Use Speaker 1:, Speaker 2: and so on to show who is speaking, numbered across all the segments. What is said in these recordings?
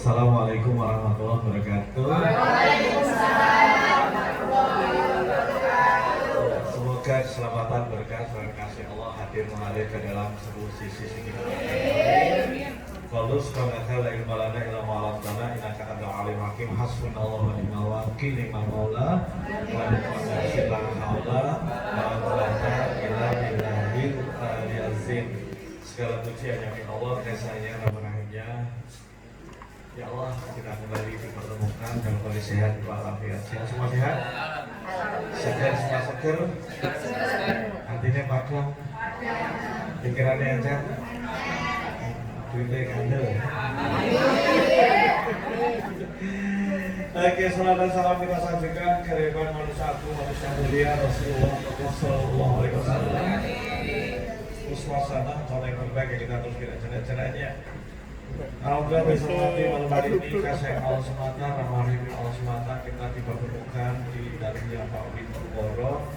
Speaker 1: Assalamualaikum warahmatullahi wabarakatuh. Semoga keselamatan berkah dan kasih Allah hadir mengalir ke dalam seluruh sisi kehidupan kita. Kalau subhanaka la ilma lana illa ma 'allamtana innaka antal alim hakim. Hasbunallahu wa ni'mal wakil, ni'mal maula wa ni'mal nasir, la haula wa la quwwata illa billahil aliyyil azim. Segala puji hanya milik Allah, kesanya dan rahimnya. Ya Allah, kita kembali dipertemukan dalam kondisi sehat walafiat. Semua sehat? Segar, semua seger? Hatinya pakam? Pikirannya encer? Duitnya kandel? Oke, salam dan salam kita sampaikan ke rekan manusia agung, manusia mulia Rasulullah Sallallahu Alaihi Wasallam. Suasana kalau yang terbaik yang kita terus tidak jenak-jenaknya. Alhamdulillah besok nanti malam hari ini kasih Allah semata, ramah rahim Allah semata kita dipertemukan di dalamnya Pak Winogoro.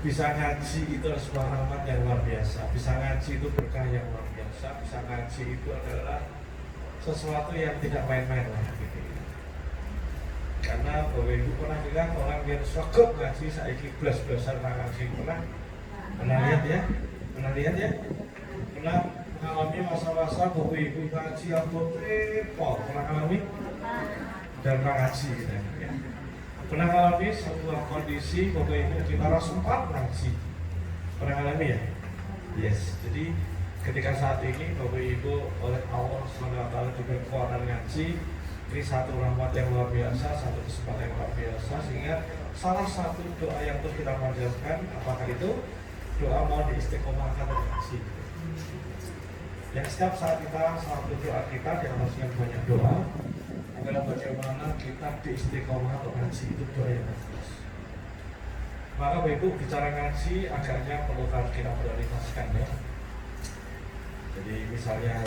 Speaker 1: Bisa ngaji itu adalah sebuah rahmat yang luar biasa. Bisa ngaji itu berkah yang luar biasa. Bisa ngaji itu adalah sesuatu yang tidak main-main lah gitu. Karena Bapak Ibu pernah bilang orang yang sogok ngaji saiki belas-belasan ngaji pernah lihat ya? Pernah lihat ya? Pernah mengalami masa-masa Bapak Ibu ngaji apa repot, pernah mengalami dan ngaji gitu ya. Pernah mengalami sebuah kondisi Bapak Ibu kita harus sempat ngaji, pernah mengalami ya? Yes. Jadi ketika saat ini Bapak Ibu oleh Allah SWT diberi kekuatan ngaji, ini satu rahmat yang luar biasa, satu kesempatan yang luar biasa, sehingga salah satu doa yang terus kita panjatkan apakah itu doa mau diistiqomahkan dan ngaji. Yang setiap saat kita selalu doa kita diharuskan banyak doa adalah bagaimana kita diistiqomah atau ngaji itu doa yang bagus. Maka Bapak Ibu bicara ngaji agaknya perlu kita prioritaskan ya. Jadi misalnya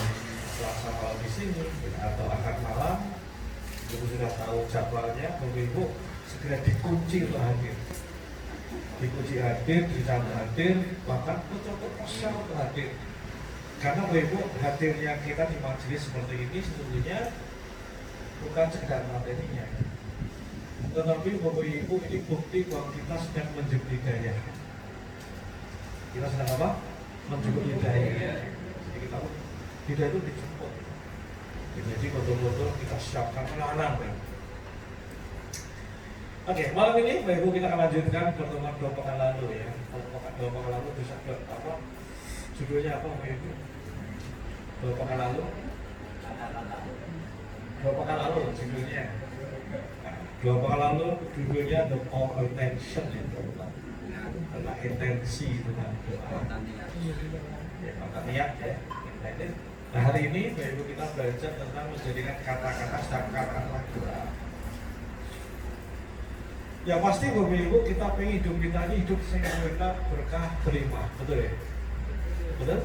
Speaker 1: Selasa malam di sini atau Ahad malam, Ibu sudah tahu jadwalnya, Bapak Ibu segera dikunci untuk hadir. Dikunci hadir, ditambah hadir, bahkan betul-betul pasal untuk hadir. Karena Bapak Ibu hadirnya kita di majelis seperti ini sesungguhnya bukan sekedar materinya, tetapi Bapak Ibu ini bukti bahwa kita sedang menjemput hidayah. Kita sedang apa? Menjemput hidayah. Jadi kita hidayah itu dijemput. Jadi betul-betul kita siapkan penanganan. Oke, malam ini Bapak Ibu kita akan lanjutkan pertemuan 2 pekan lalu ya. 2 pekan lalu bisa apa? Judulnya apa Bapak Ibu? 2 pekan lalu? 2 pekan lalu judulnya. 2 pekan lalu judulnya The Call Attention itu tentang intensi itu kan. Ya, maka niat ya. Nah hari ini Bapak Ibu kita belajar tentang menjadikan kata-kata sedang kata-kata doa. Ya pasti Bapak Ibu kita pengen hidup kita ini hidup sehingga berkah berlimpah, betul ya? Betul?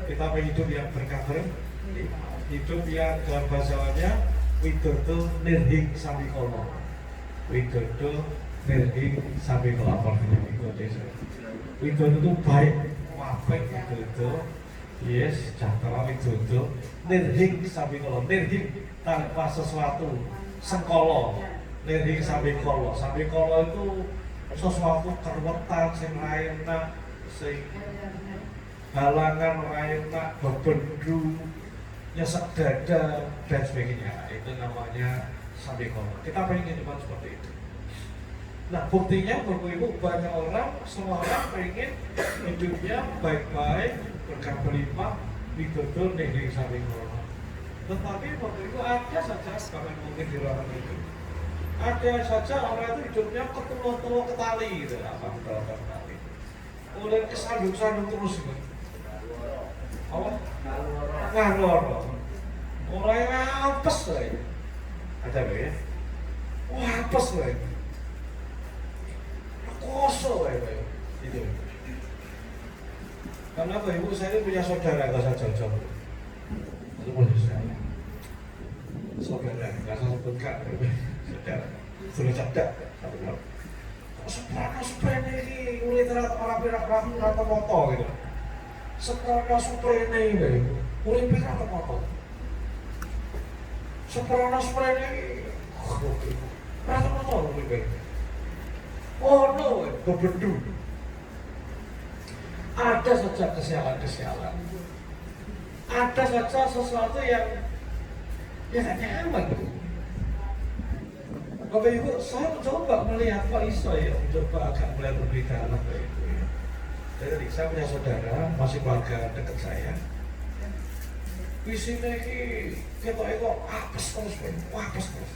Speaker 1: Kita pengen hidup yang berkah berlimpah, hidup yang dalam bahasa Jawanya widodo nirhing samikono, widodo nirhing samikono. Widodo itu baik, wapek widodo, yes, sejahtera widodo, nirhing samikono, nirhing tanpa sesuatu, sengkolo. Nirhing samikolo itu sesuatu keruwetan sing raina, sing halangan raina, bebendu, nyesek dada dan sebagainya. Itu namanya samikolo. Kita pengen hidup seperti itu. Nah buktinya Bapak Ibu banyak orang, semua orang pengen hidupnya baik-baik, berkah berlimpah, widodo nirhing samikolo. Tetapi Bapak Ibu ada saja bahkan mungkin di ruangan itu. Ada saja orang itu hidupnya ketuluh-tuluh ketali gitu, apa ketali. Oleh kesandung-sandung terus gitu. Apa? Ngalor. Orangnya apes lah ya. Ada gak ya? Wah apes lah ya. Kosong lah ya. Itu. Karena Bapak Ibu saya ini punya saudara, gak usah jauh-jauh. Itu boleh saya. Saudara, gak usah sebutkan. Saudara, sudah cerdak. Seprana ini mulai terlihat orang pirak-pirak atau moto gitu. Seprana ini mulai pirak atau moto. seperono sprene rasa motor kuwi. Oh no, bebedu. Ada saja kesialan-kesialan. Ada saja sesuatu yang gak nyaman. Bapak Ibu, saya mencoba melihat Pak Iso ya, mencoba agak melihat lebih dalam Bapak Ibu ya. Jadi saya punya saudara, masih keluarga dekat saya. Visinya ini, kita itu apes terus, apes terus.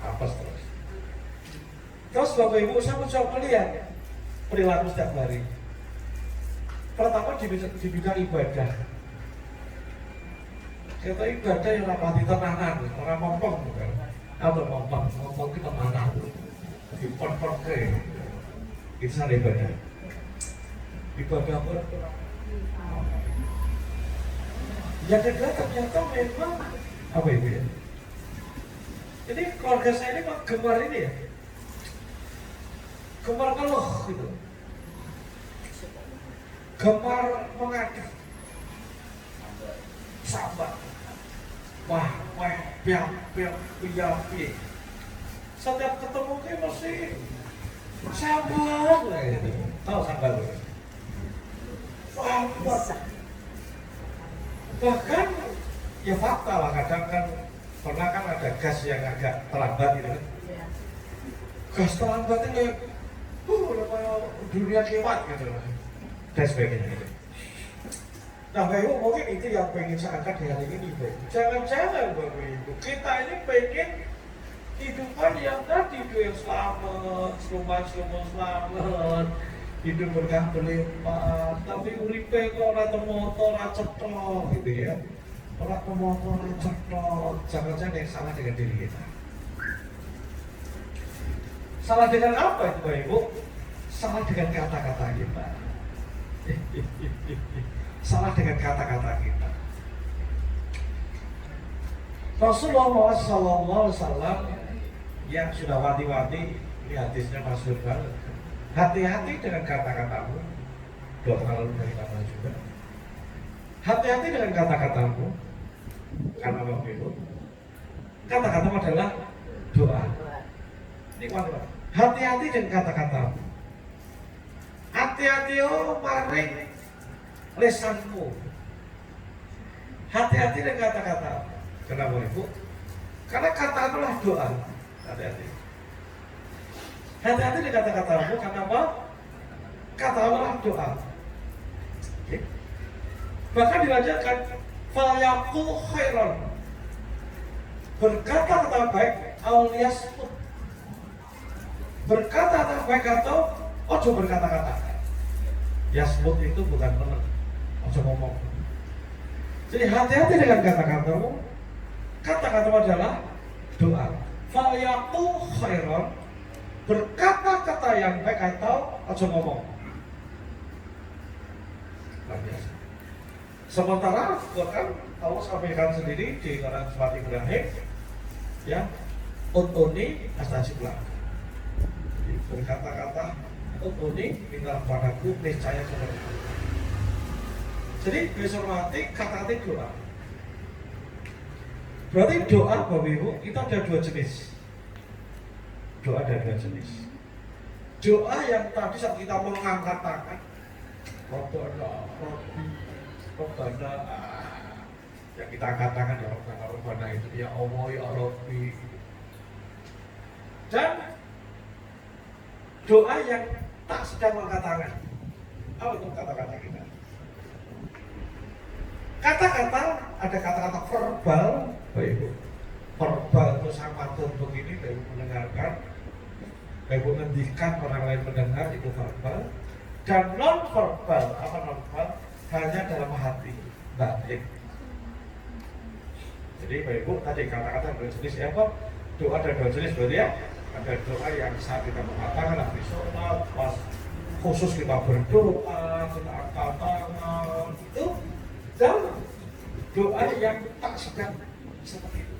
Speaker 1: Apes terus. Terus Bapak Ibu, saya mencoba melihat perilaku setiap hari. Pertama di bidang ibadah. Kita ibadah yang rapati tenanan, orang mompong bukan? Apa mompong kita tenanan, di pon-pon ke, itu sana ibadah. Ibadah pun, ya kedua ternyata memang apa itu ya? Jadi keluarga saya ini kok gemar ini ya, gemar keluh gitu, gemar mengadu, sabar. Wah, piang, setiap ketemu kayak masih sabar lah gitu. Tahu sabar loh. Wah, bahkan ya fakta lah, kadang kan pernah kan ada gas yang agak terlambat gitu kan. Gas terlambat ini kayak dunia kiamat gitu lah. Dan sebagainya gitu. Nah, Bapak Ibu, mungkin itu yang pengen saya angkat di hari ini, Bapak Ibu. Jangan-jangan Bapak Ibu, kita ini pengen kehidupan yang tadi itu yang selamat, selamat, hidup berkah berlimpah, tapi uripe kok ora motor, ora cetok gitu ya. Ora motor, ora cetok. Jangan-jangan yang salah dengan diri kita. Salah dengan apa itu, Bapak Ibu? Salah dengan kata-kata kita. Salah dengan kata-kata kita. Rasulullah SAW yang sudah wanti-wanti, ini hadisnya masyhur banget. Hati-hati dengan kata-katamu. Dua kali dari kata juga. Hati-hati dengan kata-katamu. Karena waktu itu kata-katamu adalah doa. Ini wanti-wanti. Hati-hati dengan kata-katamu. Hati-hati maring lesanmu. Hati-hati dengan kata-kata. Kenapa Ibu? Karena kata adalah doa. Hati-hati. Hati-hati dengan kata-katamu. Karena apa? Kata adalah doa. Okay. Bahkan dilanjutkan, falyaqul khairan. Berkata-kata baik, auliyasmut. Berkata-kata baik atau ojo berkata-kata. Yasmut itu bukan benar. Ojo ngomong. Jadi hati-hati dengan kata-katamu. Kata-katamu adalah doa. Falyaqul khairan. Berkata-kata yang baik atau ojo ngomong. Luar biasa. Sementara bahkan Allah sampaikan sendiri di dalam surat Ibrahim, ya, utuni astajiblah. Berkata-kata utuni minta padaku niscaya kepadaku. Jadi besok mati kata-kata doa. Berarti doa Bapak Ibu itu ada dua jenis. Doa ada dua jenis. Doa yang tadi saat kita mengangkat tangan, Rabbana, yang kita angkat tangan ya Rabbana itu ya Allah ya Rabbi. Dan doa yang tak sedang mengangkat tangan. Apa itu kata-kata kita? Kata-kata, ada kata-kata verbal, Ibu. Verbal itu sama begini, Ibu mendengarkan, Ibu ngendikan orang lain mendengar, itu verbal. Dan non-verbal, apa non-verbal? Hanya dalam hati, batin. Jadi Ibu tadi kata-kata dua jenis ya, apa? Doa ada dua jenis berarti ya. Ada doa yang saat kita mengatakan habis sholat, pas khusus kita berdoa, kita angkat tangan, itu. Dan doa yang tak sedang seperti itu.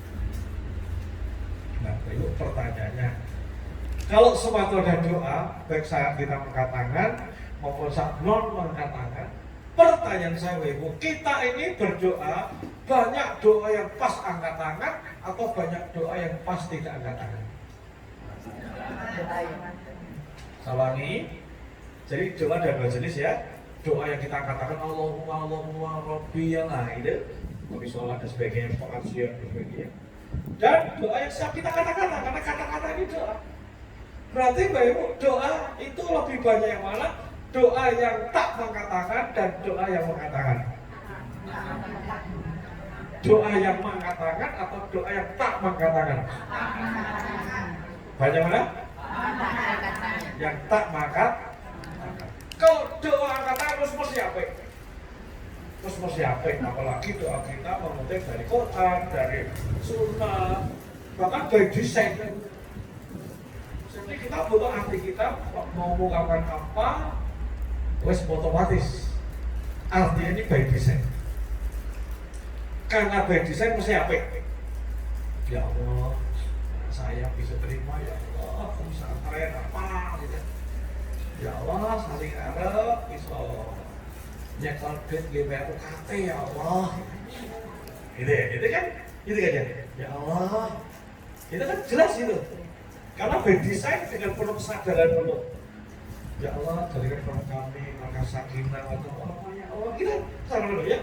Speaker 1: Nah, itu pertanyaannya. Kalau semua itu ada doa, baik saat kita mengangkat tangan maupun saat non mengangkat tangan, Pertanyaan saya, Ibu, kita ini berdoa, banyak doa yang pas angkat tangan atau banyak doa yang pas tidak angkat tangan? Sawangi. Jadi doa ada dua jenis ya. Doa yang kita katakan Allahumma Rabbi yang itu, tapi sholat dan sebagainya, pengajian dan sebagainya. Dan doa yang siap kita kata-kata, karena kata-kata ini doa. Berarti Mbak Ibu, doa itu lebih banyak yang mana? Doa yang tak mengatakan dan doa yang mengatakan. Doa yang mengatakan atau doa yang tak mengatakan? Banyak mana? Yang tak mengatakan. Kalau doa angkatan terus mesti apa? Terus mesti apa? Apalagi doa kita mengutip dari Quran, dari Sunnah, bahkan by design. Jadi kita butuh hati kita mau mengungkapkan apa, wes otomatis. Artinya ini by design. Karena by design mesti apa? Ya Allah, saya bisa terima ya Allah, pesantren apa gitu. Ya Allah, saling arep bisa nyekel duit GBA UKT ya Allah. Itu kan ya. Ya Allah. Itu kan jelas itu. Karena by design dengan penuh kesadaran penuh. Ya Allah, jadikan penuh kami maka sakinah atau apa ya Allah kita sama dulu ya.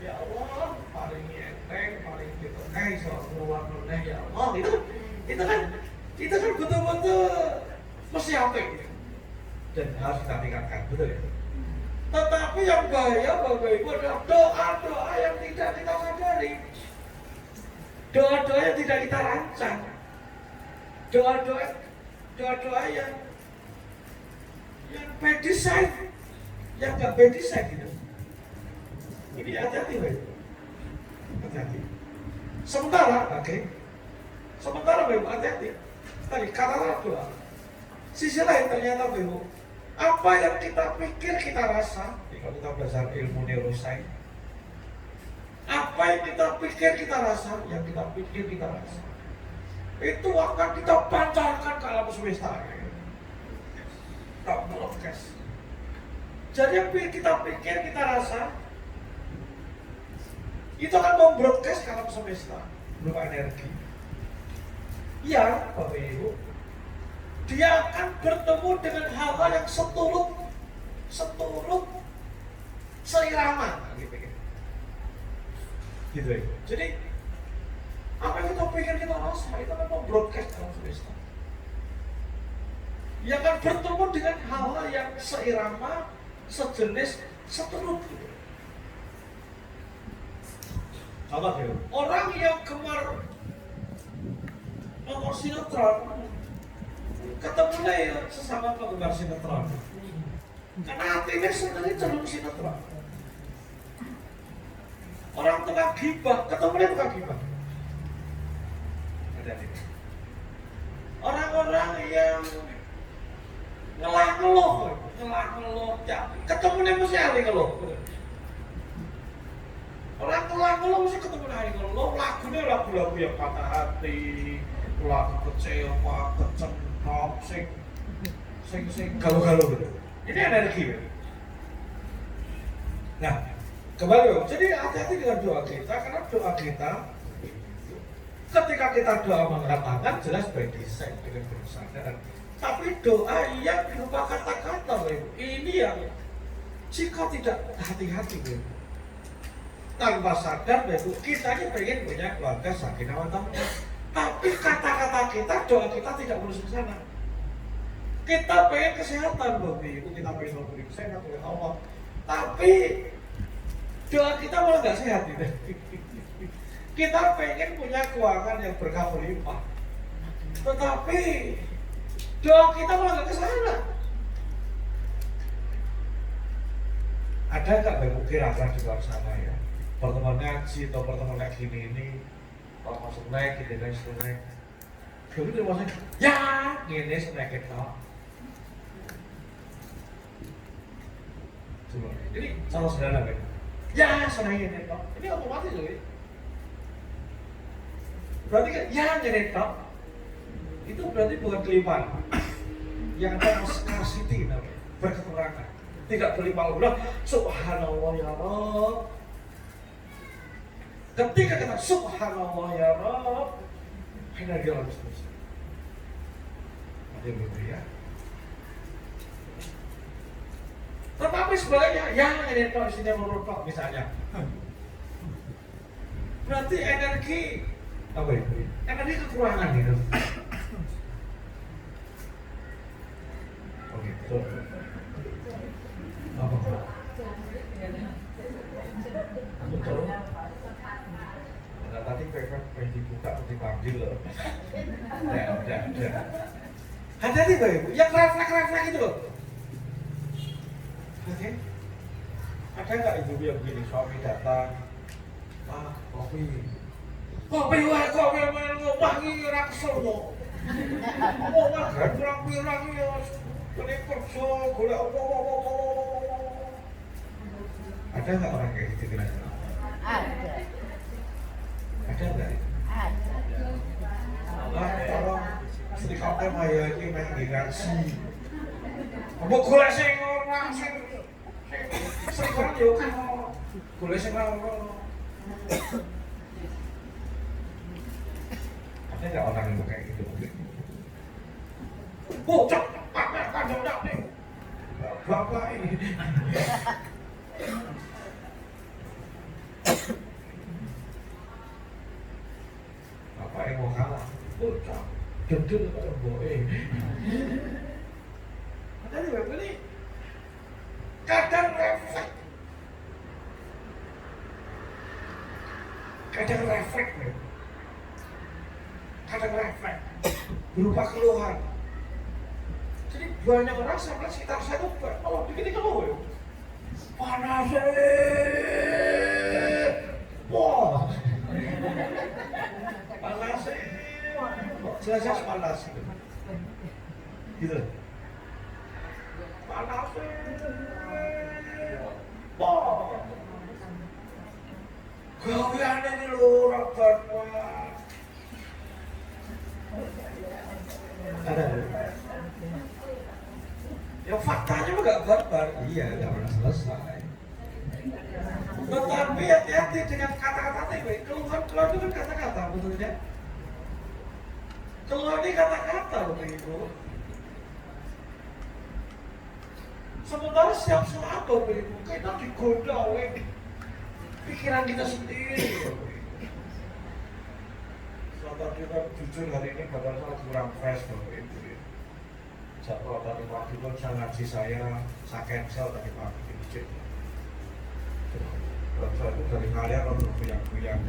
Speaker 1: Ya Allah, paling enteng, paling gitu. Soal keluar meneh ya Allah. Itu kan betul-betul mesti apa gitu. Dan harus kita tingkatkan, betul ya? Tetapi yang bahaya Bapak Ibu adalah doa-doa yang tidak kita sadari, doa-doa yang tidak kita rancang, doa-doa yang by design, yang nggak by design gitu. Ini hati-hati Bapak Ibu, hati-hati. Sementara Bapak Ibu hati-hati. Tadi katakanlah doa. Sisi lain ternyata Bapak Ibu, apa yang kita pikir kita rasa, kalau kita belajar ilmu neuroscience, apa yang kita pikir kita rasa, yang kita pikir kita rasa, itu akan kita pancarkan ke alam semesta. Kita broadcast. Jadi yang kita pikir kita rasa, itu akan membroadcast ke alam semesta berupa energi. Ya, Bapak Ibu, dia akan bertemu dengan hal-hal yang seturut, seirama, gitu ya. Jadi apa yang kita pikir kita rasa itu akan membroadcast dalam semesta. Dia akan bertemu dengan hal-hal yang seirama, sejenis, seturut. Gitu. Contoh ya, orang yang gemar nonton sinetron, ketemunya ya sesama penggemar sinetron. Karena hatinya sebenarnya cenderung sinetron. Orang tukang gibah, ketemunya tukang gibah. Orang-orang yang ngeluh, ya, ketemunya mesti ahli ngeluh. Orang ngeluh mesti ketemunya ahli ngeluh. Lagunya lagu-lagu yang patah hati, lagu kecewa, kecentop, sing galau-galau gitu. Ini energi. Nah, kembali, jadi hati-hati dengan doa kita, karena doa kita ketika kita doa mengangkat tangan jelas by design dengan kesadaran. Tapi doa yang berupa kata-kata, ini yang jika tidak hati-hati, tanpa sadar, kita ini pengen punya keluarga sakinah mawaddah. Tapi kata-kata kita, doa kita tidak menuju ke sana. Kita pengen kesehatan, Bapak Ibu, kita pengen memberi sehat oleh Allah. Tapi doa kita malah nggak sehat, gitu. Kita pengen punya keuangan yang berkah berlimpah. Tetapi doa kita malah nggak ke sana. Ada nggak Bapak kira-kira di luar sana ya? Pertemuan ngaji atau pertemuan kayak gini ini, kalau masuk naik, gitu naik, naik. Dulu dia masuk, ya, gini naik kita. Coba, ini salah sederhana kan? Ya, senang ini toh. Ini otomatis loh ya. Berarti kan, ya gini toh. Itu berarti bukan kelimpahan. Yang ada scarcity namanya, berkekurangan. tidak berlimpah ruah, subhanallah ya Rabb. Ketika kita subhanallah ya Rabb, energi harus terus. Ada yang begitu ya. Tetapi sebaliknya, yang ini kalau isinya merupakan misalnya, berarti energi apa itu? Energi kekurangan gitu. Oke, betul. Apa? Betul. Nah, tadi pengen dibuka atau dipanggil loh. Ya. Hati-hati Bapak Ibu, yang refleks itu loh. Oke. Ada nggak ibu yang begini, suami datang, kopi wangi raksel loh. Kan pirang-pirang ya, ini kerja, golek apa. Ada nggak orang kayak gitu kira-kira?
Speaker 2: Ada.
Speaker 1: Ada nggak?
Speaker 2: Ada.
Speaker 1: Tolong sedikatnya maya ini main dikasih. Apa golek sing ora sing kan yo kan golek sing ora. Ada nggak orang yang kayak gitu mungkin? Bocah, kan nih. Bapak ini. Bapak yang mau kalah, bocah, gendut atau boe. Tadi bapak ini kadang refleks, berupa keluhan. Jadi banyak orang sama sekitar saya tuh kalau begini keluh ya. Panas wah panas jelas panas gitu panas wah gawean ini lho rapat ada ya faktanya mah gak barbar, iya gak pernah selesai. Tetapi hati-hati dengan kata-kata itu, keluhan itu kan kata-kata betulnya. Keluhan ini kata-kata loh Ibu. Sementara setiap saat loh Ibu, kita digoda oleh pikiran kita sendiri. Contoh kita jujur hari ini bakal sangat kurang fresh loh Ibu. Jadwal tadi pagi pun saya ngaji saya cancel tadi pagi di masjid. Kalau saya itu dari kalian untuk kuyang-kuyang.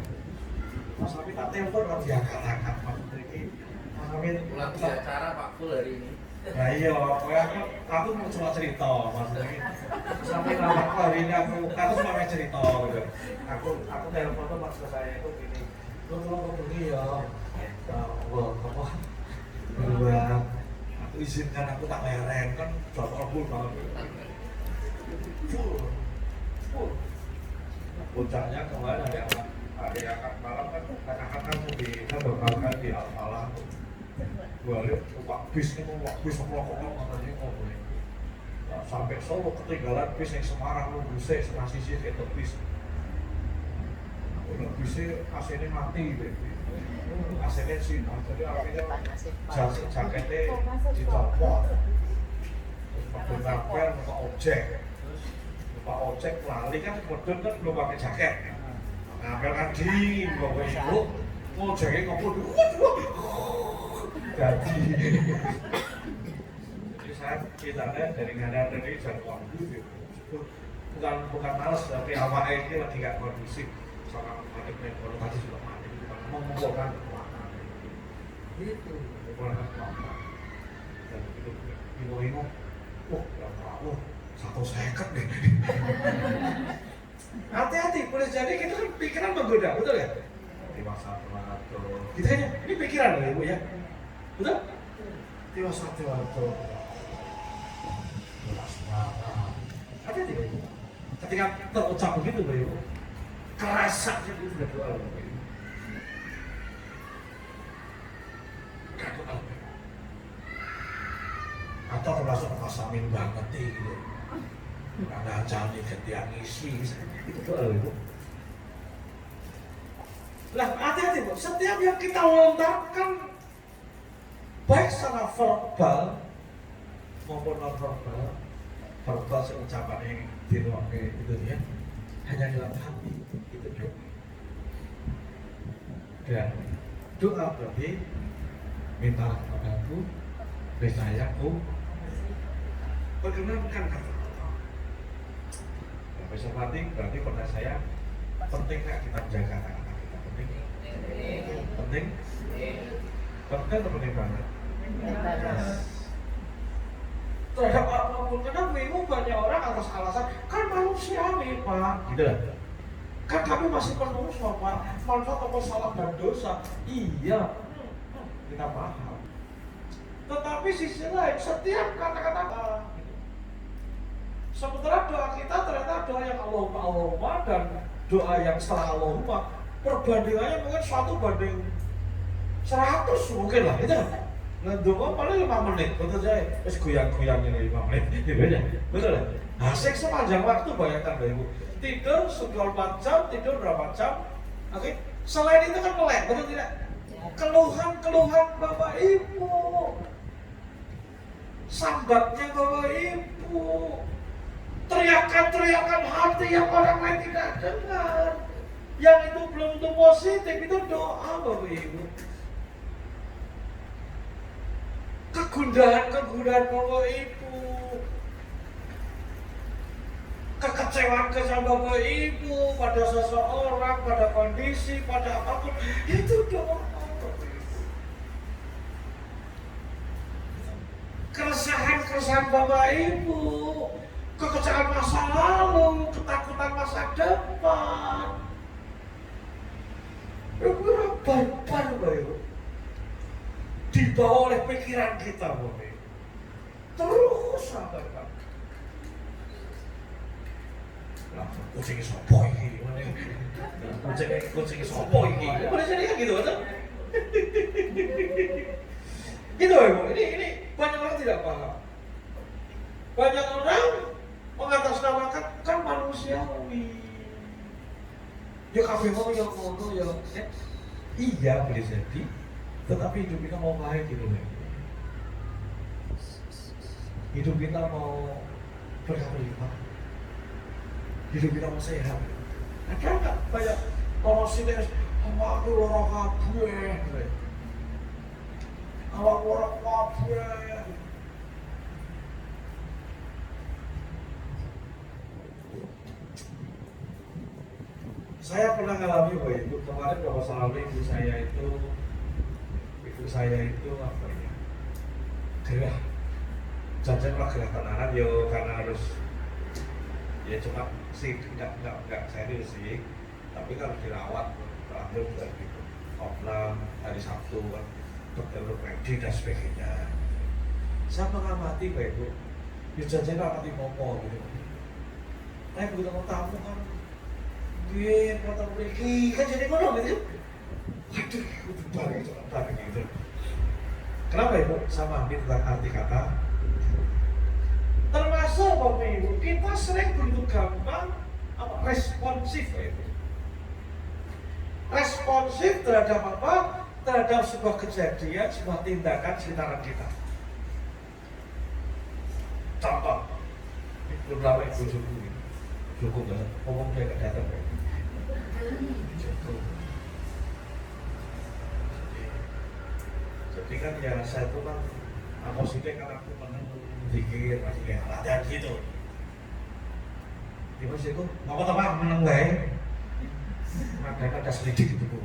Speaker 1: Mas Amin tak telepon kalau dia katakan Mas Riki. Mas Amin
Speaker 3: lagi acara Pak Ful hari ini.
Speaker 1: Nah iya, aku mau cuma cerita Mas Riki. Sampai nama hari ini aku cuma cerita gitu. Aku telepon tuh maksud saya itu gini. Lu tolong pergi ya. Apa? Buat izinkan aku tak leren kan jadwal full banget full puncaknya kemarin ada yang akan malam kan kadang-kadang kita berangkat di Al-Falah gua lihat wak bis merokok katanya boleh sampai Solo ketinggalan bis yang Semarang lu busnya setengah sisi itu bis bisnya AC-nya mati AC-nya sih, jadi akhirnya jaketnya dicopot terus pakai ngapel ke ojek Pak ojek lali kan kemudian kan belum pakai jaket ngapel kan dingin bawa ibu ojeknya ngopul jadi saya ceritanya dari ngada dari jadwal itu bukan males tapi awalnya ini lagi gak kondusif sama maniknya kalau masih sudah mati bukan mengumpulkan kekuatan itu mengumpulkan kekuatan dan begitu imo ya Allah 150 deh hati-hati boleh jadi kita kan pikiran menggoda betul ya dewasa gitu aja ini pikiran loh ibu ya betul dewasa hati-hati ibu ketika terucap begitu ibu kerasa itu sudah doa loh atau termasuk Mas Amin banget nih gitu Karena jalani gantian ngisi, itu doa Ibu. Lah hati-hati Bu, setiap yang kita lontarkan baik secara verbal maupun non verbal, verbal seucapan yang diruangkan itu ya, hanya dalam hati itu doa. Dan doa berarti minta kepadaku, percayaku, perkenankan kata Allah. Besok berarti pada saya penting nggak kita menjaga kata-kata kita? Penting? Penting? Penting atau penting banget? Terhadap apapun, karena memang banyak orang atas alasan kan manusiawi Pak, gitu lah. Kan kami masih manusia Pak, manfaat atau salah dan dosa, iya, kita paham. Tetapi sisi lain, setiap kata-kata sementara doa kita ternyata doa yang Allahumma dan doa yang setelah Allahumma perbandingannya mungkin 1 banding 100 mungkin lah, itu kan? Nah, doa paling 5 menit, betul saya, terus goyang-goyang ini 5 menit, betul lah. Asik sepanjang waktu, bayangkan Ibu, tidur 24 jam, tidur berapa jam, oke? Selain itu kan melek, betul tidak? Keluhan-keluhan Bapak Ibu, sambatnya Bapak Ibu, teriakan-teriakan hati yang orang lain tidak dengar, yang itu belum tentu positif, itu doa Bapak Ibu. Kegundahan Bapak Ibu, kekecewaan Bapak Ibu pada seseorang, pada kondisi, pada apapun, itu doa Bapak Ibu. Keresahan Bapak Ibu, kekecewaan masa lalu, ketakutan masa depan, itu barbar Bapak Ibu, dibawa oleh pikiran kita Bapak Ibu, terus sampai Pak. Kucing sopo ini, kucing sopo ini, mana jadi kan gitu betul? Gitu Ibu, ini banyak orang tidak paham. Banyak orang mengatasnamakan kan manusiawi. Ya kabeh mau yang ngono ya. Iya boleh jadi, tetapi hidup kita mau baik gitu loh. Hidup kita mau berlimpah. Hidup kita mau sehat. Ada nggak banyak orang sini, aku lorong kabeh, awak lorong kabeh. Saya pernah ngalami Bapak Ibu, kemarin beberapa saat lalu ibu saya itu apa ya? Gerah. Jajan lah gerah kenalan yo karena harus ya cuma sih enggak serius sih, tapi kan harus dirawat terakhir dari opnam hari Sabtu kan dokter ortopedi dan sebagainya. Saya mengamati Bapak Ibu, ya jajan rapati mopo gitu. Tapi begitu mau tamu kan dia potong beli kan jadi ngono gitu. Aduh, itu balik gitu. Kenapa Ibu? Sama ambil tentang arti kata. Termasuk Bapak Ibu, kita sering begitu gampang responsif Ibu. Responsif terhadap apa? Terhadap sebuah kejadian, sebuah tindakan sekitaran kita. Contoh, belum lama Ibu cukup banget, ngomong dia gak datang jadi kan ya saya itu kan positif karena aku menang dikit masih kayak latihan gitu di mas itu mau apa menang baik ada sedikit gitu Bu.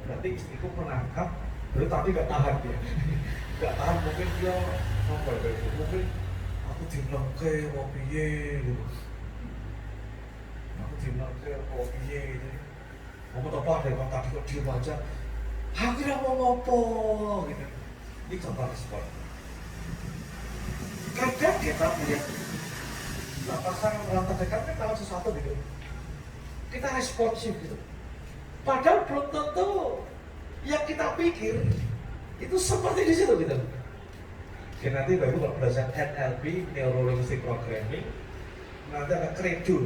Speaker 1: Berarti istriku menangkap berarti tapi gak tahan dia gak tahan mungkin dia apa ya mungkin aku dinengke mau piye gitu aku dinengke mau piye gitu mau apa dari tadi kok diem aja akhirnya mau ngopo gitu. Ini contoh respon. Kadang kita punya pasangan orang terdekat kan tahu sesuatu gitu, kita responsif gitu. Padahal belum tentu yang kita pikir itu seperti di situ gitu. Oke, nanti Bapak Ibu kalau belajar NLP, Neuro Linguistic Programming, Nanti ada kredo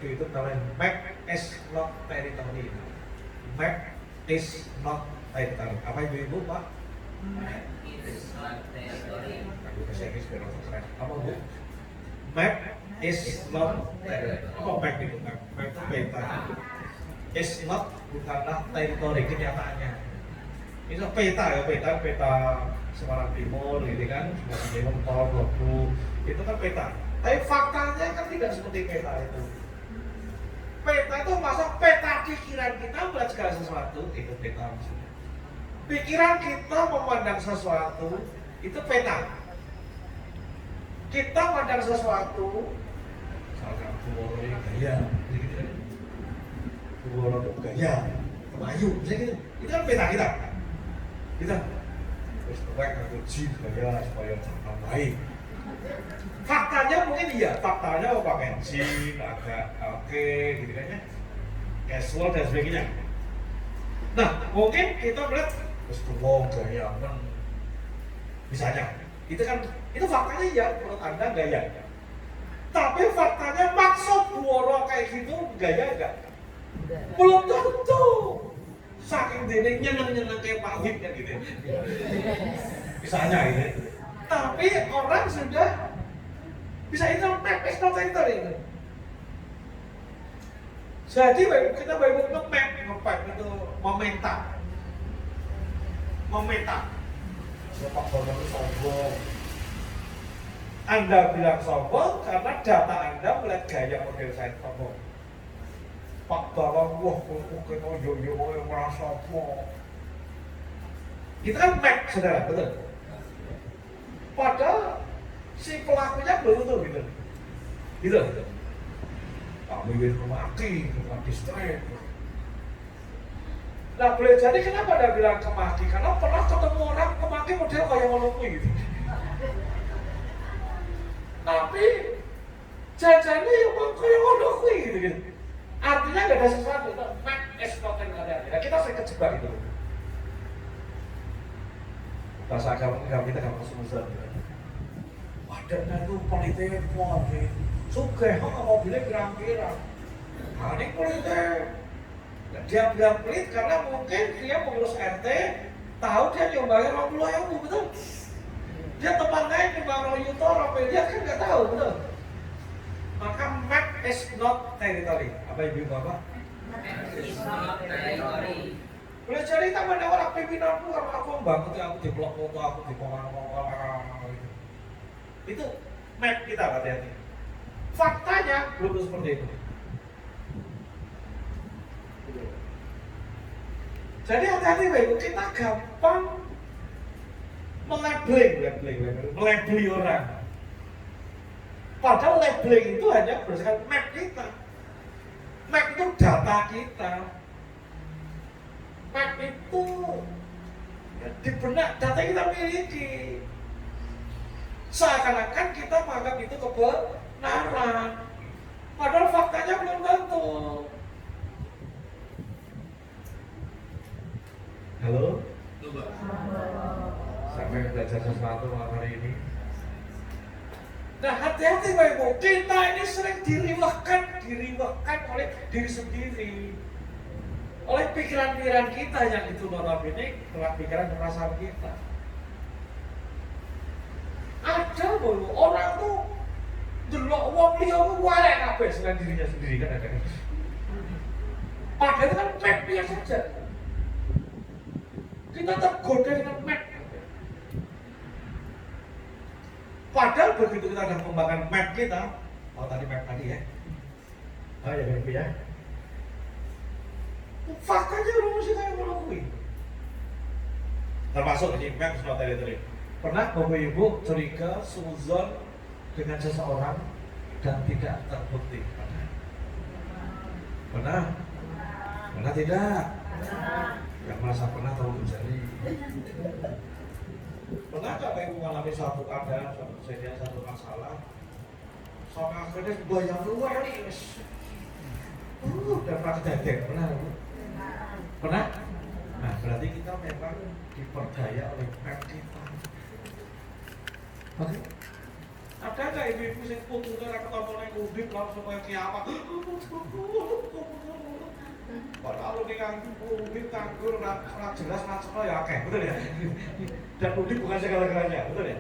Speaker 1: itu namanya map is not territory. Map is not territory. Apa ibu Pak?
Speaker 3: Map is not territory.
Speaker 1: Aku bahasa Inggris biar orang keren. Apa Bu? Map is not territory. Apa map itu? Map itu peta. Is not bukanlah territory kenyataannya. Itu peta ya, peta Semarang Timur, gitu kan, Semarang Timur, Tol, Blok, itu kan peta. Tapi faktanya kan tidak seperti peta itu. Peta itu masa peta pikiran kita melihat segala sesuatu, itu peta maksudnya. Pikiran kita memandang sesuatu, itu peta. Kita memandang sesuatu, misalkan Kuworo ini gaya, gitu kan. Kuworo itu gaya, Melayu, misalnya gitu. Itu kan peta kita. Kita terus kewek aku jin gaya supaya jangan baik. Faktanya mungkin iya, faktanya mau pakai jin, agak oke, gitu kan ya, casual dan sebagainya. Nah, mungkin kita melihat terus wong gaya misalnya, itu faktanya iya, menurut Anda gaya. Tapi faktanya maksud Kuworo kayak gitu gaya enggak? Belum tentu. Saking dene nyeneng-nyeneng kayak Pak Wid kan gitu. Misalnya gitu. Tapi orang sudah bisa internet, not territory. Jadi kita baru nge-map itu memeta. Pak Bono itu sombong. Anda bilang sombong karena data Anda melihat gaya model saya sombong. Pak Bawang, wah, kita yo merasa apa? Kita kan map, saudara, betul? Padahal si pelakunya belum tentu gitu. Gitu. Pak Wiwin kemaki, distrik. Nah, boleh jadi kenapa ada bilang kemaki? Karena pernah ketemu orang kemaki model kayak ngolongku gitu. Tapi jajannya ya kayak ngolongku gitu. Artinya nggak ada sesuatu, map is not territory. Kita sering kejebak gitu. Bahasa agama kita nggak masuk Muslim. Padahal itu politik politik. Sugih kok mobilnya pirang-pirang. Nah, ini politik. Dia bilang pelit karena mungkin dia pengurus RT tahu dia nyumbangin 20.000, betul? Dia tempatnya nyumbang Royuto, Ropelia kan nggak tahu, betul? Maka map is not territory. Apa ibu bapak?
Speaker 3: Map is not territory.
Speaker 1: Boleh jadi tak ada orang pimpinanku karena aku membangun aku di blok foto, aku di pengarang itu map kita, hati-hati. Faktanya belum seperti itu. Jadi hati-hati ibu, kita gampang melabeli orang. Padahal labeling itu hanya berdasarkan map kita. Map itu data kita. Map itu di benak data kita miliki. Seakan-akan kita menganggap itu kebenaran. Padahal faktanya belum tentu. Halo? Sampai belajar sesuatu malam hari ini. Nah, hati-hati Bapak Ibu, kita ini sering diriwahkan oleh diri sendiri, oleh pikiran-pikiran kita yang itu notabene adalah pikiran perasaan kita. Ada loh orang tuh delok wong liya ku walek kabeh selain dirinya sendiri kan ada. Padahal itu kan map biasa saja. Kita tergoda dengan map. Padahal begitu kita sudah mengembangkan map kita, tadi map tadi ya, ya map ya. Faktanya rumusnya kayak melukui. Termasuk ini map sudah tadi. Pernah Bapak Ibu curiga, suzon dengan seseorang dan tidak terbukti? Pernah? Pernah tidak? Yang merasa pernah tahu menjadi. Pernah nggak Bapak Ibu mengalami suatu keadaan, suatu kejadian, satu masalah, sampai akhirnya bayang luar nih, dan pernah kejadian, pernah? Pernah? Nah, berarti kita memang diperdaya oleh map kita. Oke? Ada nggak ibu-ibu sing putune ora ketemu ning udip langsung kaya kiamat. Padahal dengan udip nganggur ora jelas macetnya ya akeh, betul ya? Dan udip bukan segala-galanya, betul ya?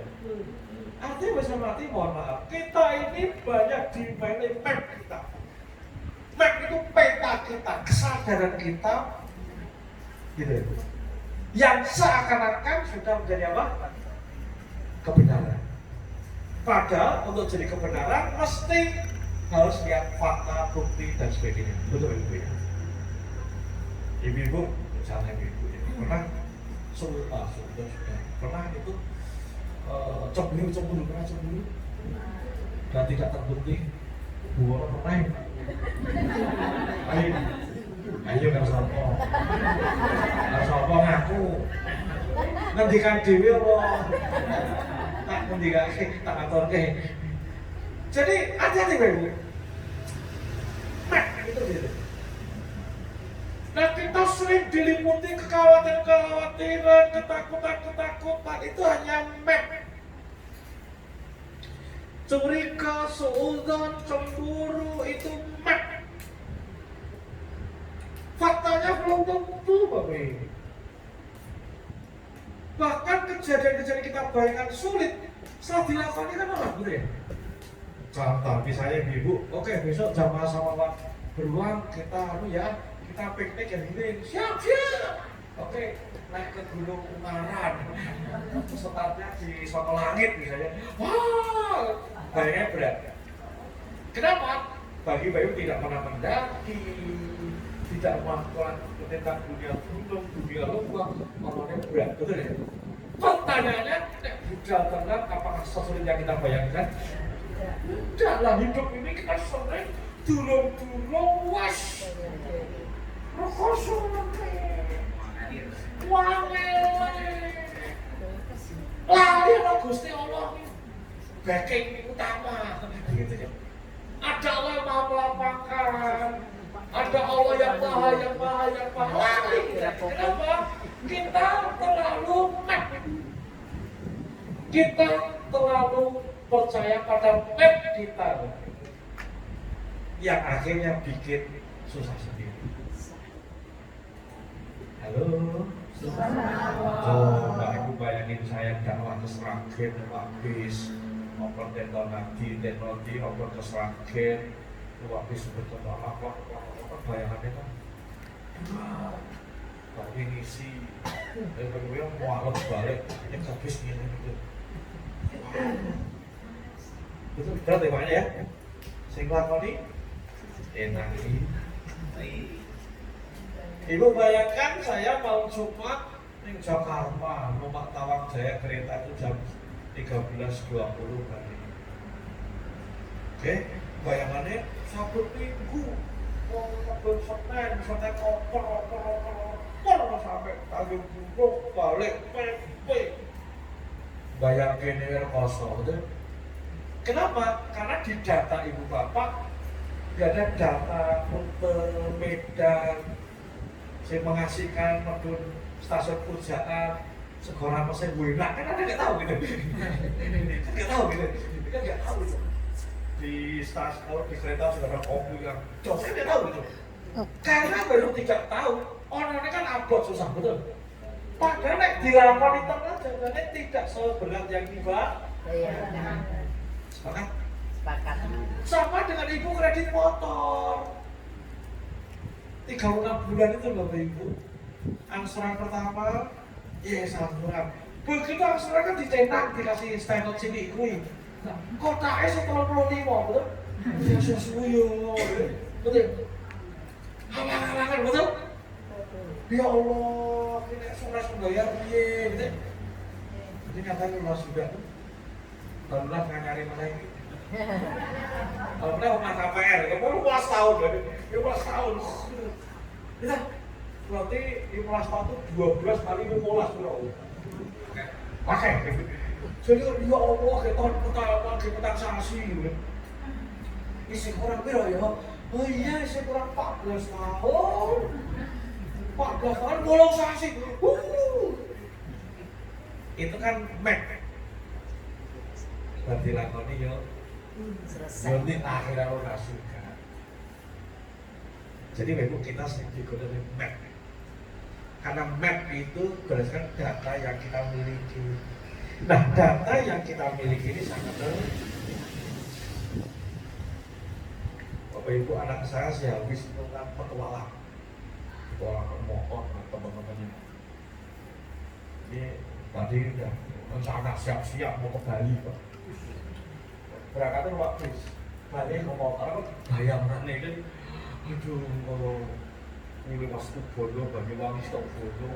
Speaker 1: Artinya bisa mati, mohon maaf, kita ini banyak dimainin map kita. Map itu peta kita, kesadaran kita, gitu. Yang seakan-akan sudah menjadi apa? Kebenaran. Padahal untuk jadi kebenaran mesti harus lihat fakta, bukti dan sebagainya. Betul ibu ya. Ibu-ibu, misalnya ibu-ibu pernah sudah pernah itu cemburu pernah cemburu dan tidak terbukti buah pernah. Ayo kan sopo ngaku ngendikan dhewe apa tak ngendikake tak aturke. Jadi hati-hati Ibu. Mek itu gitu. Nah kita sering diliputi kekhawatiran, ketakutan itu hanya mek. Curiga, suudzon, cemburu itu mek. Faktanya belum tentu Bapak Ibu. Bahkan kejadian-kejadian kita bayangkan sulit setelah dilakukan kan orang gitu ya. Contoh misalnya ibu, oke besok jamaah sama Pak beruang kita kita piknik yang ini siap. Oke, naik ke Gunung Ungaran, startnya di Soto Langit misalnya. Wah, bayangnya berat. Kenapa? Bagi Bayu tidak pernah mendaki, tidak melakukan tentang dunia gunung, dunia lembah, orangnya berat, betul ya? Pertanyaannya, budal tenang, apakah sesulit yang kita bayangkan? Tidak lah, hidup ini kita sering durung-durung was kosong lari sama Gusti Allah backing utama gitu ya. Ada Allah yang maha melapangkan, ada Allah yang maha lari. Kenapa? Kita terlalu percaya pada map kita yang akhirnya bikin susah sendiri. Halo. Mbak Ibu bayangin saya dakwah ke Sragen habis open teknologi open ke Sragen habis sebetulnya apa bayangannya kan tapi ngisi yang mualaf balik yang habis gini gitu. Itu berat ya makanya ya sing lakoni enak ini. Ibu bayangkan saya mau Jumat di Jakarta, numpak Tawang Jaya kereta itu jam 13.20 kali. Oke, bayangannya Sabtu Minggu mau ngebel Senin koper sampai Tanjung Priok balik PP. Bayangin ini kosong itu. Kenapa? Karena di data ibu bapak tidak ada data rute Medan yang mengasihkan medun stasiun Pujaan Segora Mesir Buena kan ada nggak tahu gitu kan nggak tahu gitu kan nggak tahu gitu di stasiun kalau di kereta sudah ada kopi yang jauh kan nggak tahu gitu karena baru 3 tahun orangnya kan upload susah betul padahal nek dilakukan di tengah jalannya tidak seberat yang sepakat sama dengan ibu kredit motor 36 bulan itu Bapak Ibu angsuran pertama angsuran begitu angsuran kan dicetak dikasih stempel sini kuih kotaknya 95 betul? Ya sesuai betul? halang-halangan betul? Ya Allah ini surat membayar betul? Jadi katanya lunas juga lunas nggak nyari mana ini kalau pernah rumah KPR, kamu 15 tahun berarti 15 tahun ya, berarti 15 tahun itu 12 kali 15 bro pakai jadi ya Allah, kita tahun pertama, kita sanksi isi kurang berapa ya? Oh iya, isi kurang 14 tahun 14 tahun bolong sanksi itu kan Mac berarti lakoni yo nanti akhirnya lo gak suka. Jadi memang kita sedikit digunakan map, karena map itu berdasarkan data yang kita miliki. Nah, data yang kita miliki ini sangat Bapak Ibu, anak saya sih habis melakukan petualang motor teman-temannya. Ini tadi udah rencana siap-siap mau ke Bali, Pak. Berangkatnya waktu balik ke motor, bayangan nih kan, aduh kalau ini masuk bodoh, Banyuwangi stop bodoh,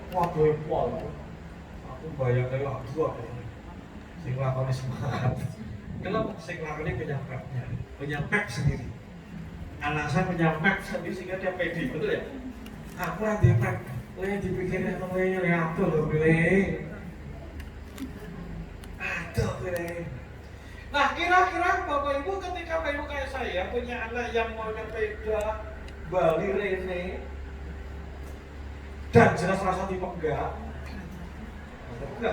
Speaker 1: waduh pol, aku bayangkan lagi aku, sing lakoni semangat. Kalau sing lakoni punya map sendiri. Anak saya punya map sendiri sehingga dia pede, betul ya? Aku ada map, dipikirnya temennya nyatu loh, pilih. Aduh, pilih. Nah, kira-kira Bapak Ibu ketika Bapak Ibu kayak saya punya anak yang mau sepeda Bali Rene dan jelas rasa tipe enggak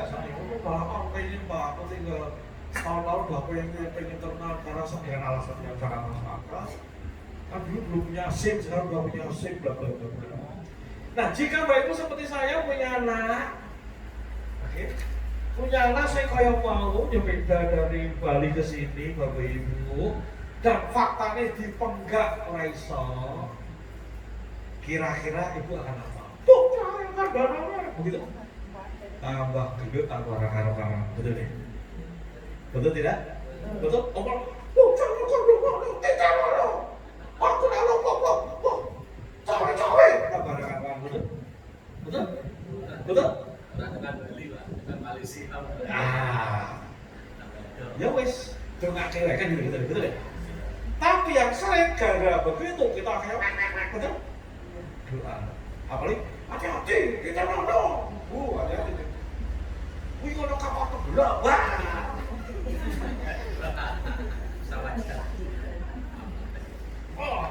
Speaker 1: saya itu bapak pengen aku tinggal tahun-tahun bapak yang pengen terkenal karena dengan alasan yang sangat masuk akal. Kan dulu belum punya SIM, sekarang udah punya SIM, bla bla bla. Nah, jika Bapak Ibu seperti saya punya anak, oke, punya anak saya kayak mau nyepeda dari Bali ke sini, Bapak Ibu, dan faktanya dipenggak raiso, kira-kira Ibu akan apa? Tuh, yang kan dananya, begitu. Tambah gendut, tambah raka-raka, betul nih? Betul tidak? Betul? Omong, tidak mau. Aku nak lupa, cawe-cawe. Tambah raka-raka, betul? Betul? Betul?
Speaker 3: Bukan Bali, Pak, bukan Malaysia.
Speaker 1: Ya wes, itu nggak cewek kan gitu, betul ya? Tapi yang sering gara begitu kita kayak betul? Doa. Apalagi hati-hati, kita nodong. Hati-hati. Wih, kalau kapal terbelah, wah. Oh,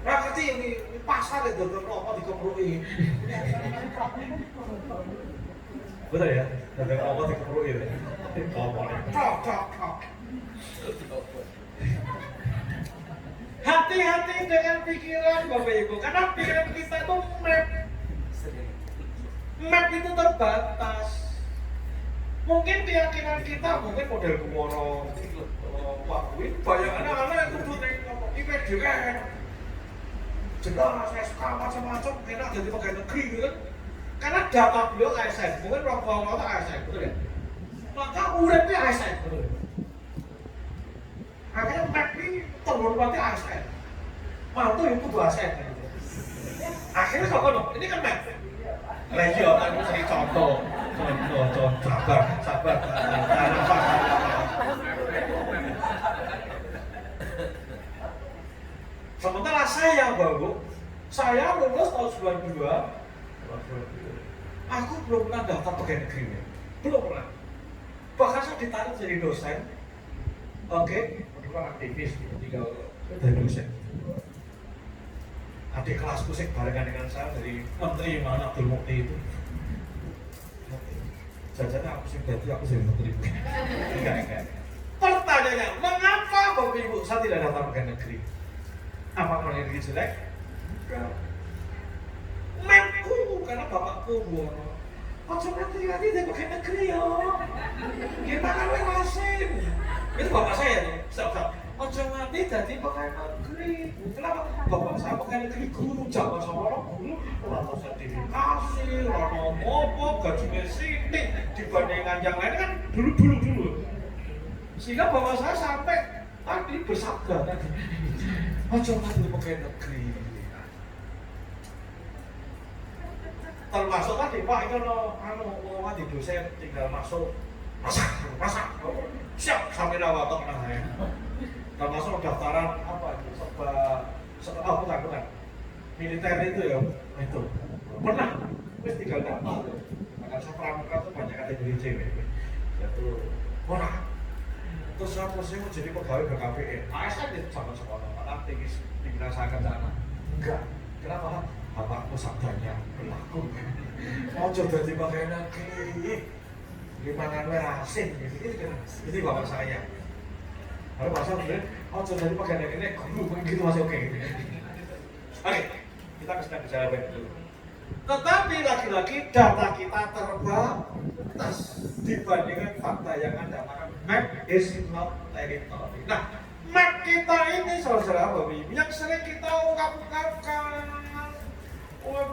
Speaker 1: ngerti ini pasar itu apa dikeprui. Betul ya? Dagang apa dikeprui itu? Cok. Hati-hati dengan pikiran Bapak Ibu, karena pikiran kita itu map itu terbatas. Mungkin keyakinan kita, mungkin model Kumoro, Pak Win, bayangannya anak itu tuh IPDW, jelas, SK, macam-macam, enak jadi pegawai negeri gitu kan. Karena data beliau ASN, mungkin orang-orang ASN, betul ya? Maka uripnya ASN, betul ya? Akhirnya map ini terhormati ASN. Mantu itu ASN. Akhirnya kok ini kan map. Lagi kan saya contoh, sabar. Sementara saya baru, saya lulus tahun 92. Aku belum pernah daftar pegawai negeri, belum pernah. Bahkan saya ditarik jadi dosen. Oke, bukan aktivis, tinggal dari dosen. Adik kelasku sih barengan dengan saya dari menteri mana Abdul Mukti itu. Jajannya aku sih berarti aku sih menteri. Enggak. Pertanyaannya, mengapa Bapak Ibu saya tidak daftar pegawai negeri? Apa karena diri jelek? Enggak. Mapku karena bapakku buono. Ojo nanti dia pegawai negeri ya. Gimana lu ngasin? Itu bapak saya nih. Stop. Ojo nanti jadi pegawai negeri. Kenapa? Bapak saya pegawai negeri guru, zaman sama orang guru, orang sertifikasi, orang ngopo, gajinya sini dibandingkan yang lain kan dulu. Sehingga bapak saya sampai tadi bersabda tadi, ojo nanti pegawai negeri. Termasuk tadi Pak itu ngomong di dosen tinggal masuk masak siap sampai rawatok nah saya. Termasuk daftaran apa itu bukan militer itu ya itu pernah wis tinggal daftar akan saya pramuka tuh banyak kategori cewek itu pernah terus saya posisi mau jadi pegawai BKPN ASN itu sama sekolah aktivis dirasakan sana enggak kenapa bapakku sabdanya berlaku mau jadi pegawai negeri gimana asin ini bapak saya. Lalu masa kemudian, oh jadi pakai ini guru gitu masih oke gitu. Oke, kita sedang bicara baik dulu. Tetapi lagi-lagi data kita terbatas dibandingkan fakta yang ada. Maka map is not territory. Nah, map kita ini saudara Bapak Ibu yang sering kita ungkap-ungkapkan oleh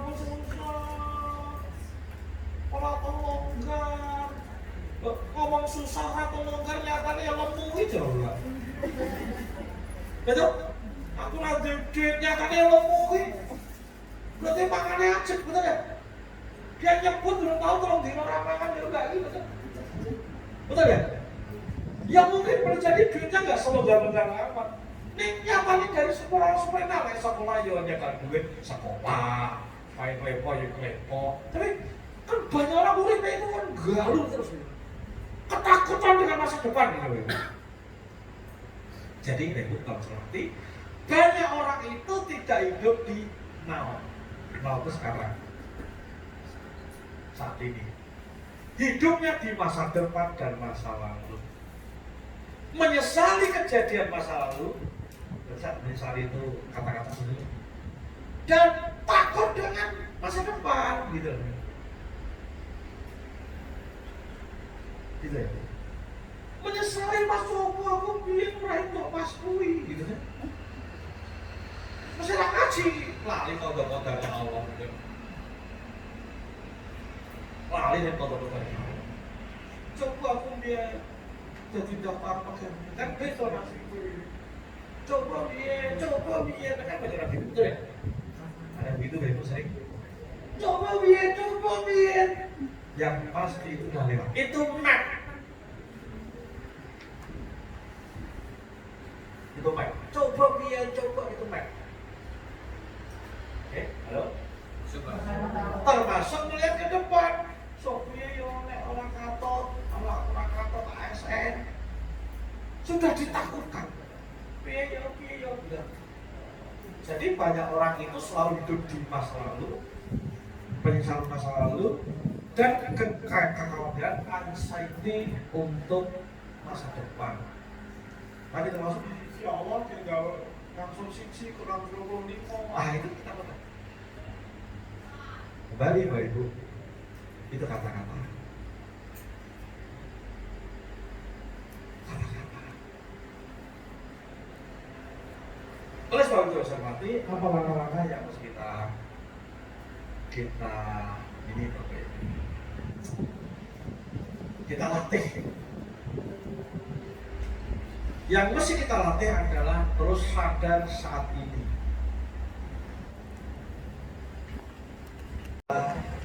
Speaker 1: pola longgar, ngomong susah atau longgar nyatanya lemu itu loh. Betul? Aku nanti duit nyatanya lemu itu. Berarti makannya acet, betul ya? Dia nyebut belum tahu tolong di orang makan dia enggak gitu, betul? Betul ya? Ya mungkin boleh jadi duitnya nggak selonggar-longgar amat. Ini nyatanya dari sekolah-sekolah ini sekolah ya nyegar duit sekolah, main lepo ya lepo. Tapi kan banyak orang muridnya itu kan galuh terus, ketakutan dengan masa depan gitu. Jadi ibu tahu seperti banyak orang itu tidak hidup di now itu sekarang, saat ini. Hidupnya di masa depan dan masa lalu. Menyesali kejadian masa lalu, menyesali itu kata-kata sendiri. Dan takut dengan masa depan, gitu. Gitu ya. Menyesali mas aku biar meraih kok mas kui, gitu kan. Masih ngaji, lali kode-kodenya Allah gitu. Lali dan kode-kodenya Allah. Coba aku biar jadi daftar pakai kan besok nasi kui. Coba biar, kan baca lagi betul ya? Ada begitu dari sering. Coba biar. Yang pasti itu udah lewat. Itu map. Itu map. Coba itu map. Oke, halo. Termasuk melihat ke depan. Sopia yo nek orang katot ASN sudah ditakutkan. Piye yo. Jadi banyak orang itu selalu hidup di masa lalu, penyesalan masa lalu, dan kekhawatiran anxiety untuk masa depan. Tadi termasuk ya Allah tinggal langsung sisi kurang 25. Itu kita betul. Kembali Bapak Ibu, itu kata-kata. Oleh sebab itu hormati, apa langkah-langkah yang harus kita ini Bapak Ibu, kita latih. Yang mesti kita latih adalah terus sadar saat ini.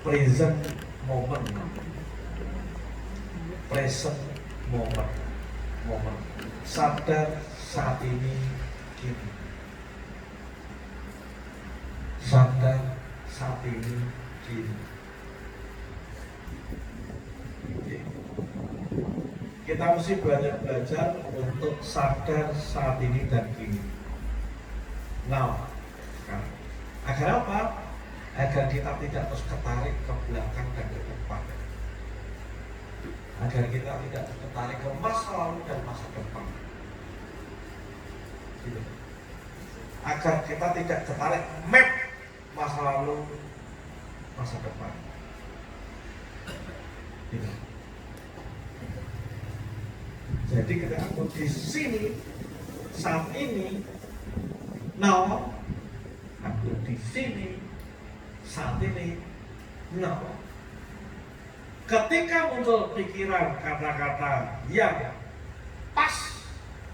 Speaker 1: Present moment. Sadar saat ini kini. Sadar saat ini kini. Kita mesti belajar untuk sadar saat ini dan kini. Now, sekarang. Agar apa? Agar kita tidak terus ketarik ke belakang dan ke depan. Agar kita tidak tertarik ke masa lalu dan masa depan. Gitu. Agar kita tidak tertarik map masa lalu, masa depan. Gitu. Jadi ketika aku di sini saat ini, now, aku di sini saat ini, now. Ketika muncul pikiran kata-kata yang pas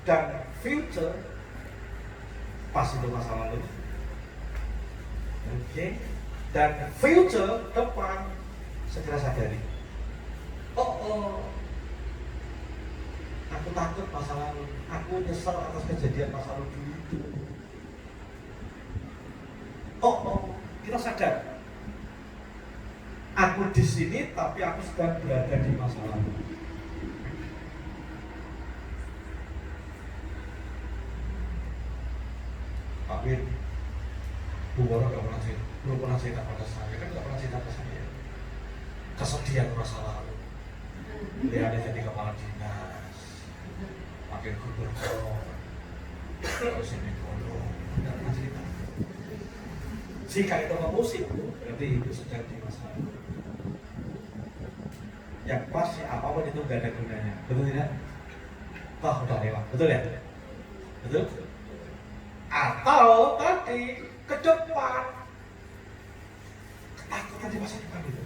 Speaker 1: dan future, pas itu masa lalu, dan future depan, segera sadari. Aku takut masa lalu, aku nyesal atas kejadian masa lalu dulu itu. Kita sadar. Aku di sini, tapi aku sedang berada di masa lalu. Tapi Bu Boro belum pernah cerita pada saya, kan nggak pernah cerita pada saya kesedihan masa lalu. Beliau jadi kepala dinas, wakil gubernur, terus ini kono, dan cerita. Jika itu musik, berarti itu sedang di masa lalu. Yang pasti apapun itu gak ada gunanya, betul tidak? Toh udah lewat, betul ya? Betul? Atau tadi ke depan, ketakutan di masa depan itu.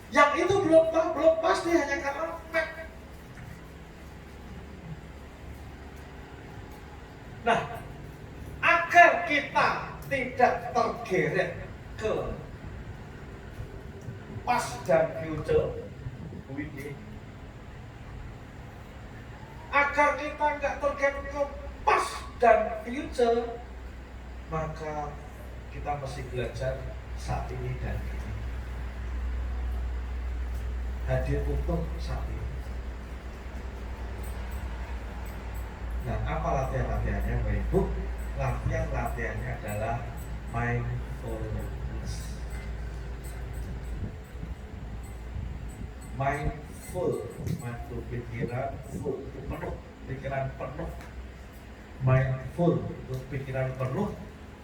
Speaker 1: Yang itu belum pasti hanya karena fact. Nah, agar kita tidak tergeret ke past dan future, agar kita nggak tergeret ke past dan future, maka kita mesti belajar saat ini dan ini. Hadir utuh saat ini. Nah, apa latihan-latihannya Bapak Ibu? Latihan-latihannya adalah mindfulness. Mindful pikiran full, penuh, pikiran penuh. Mindful itu pikiran penuh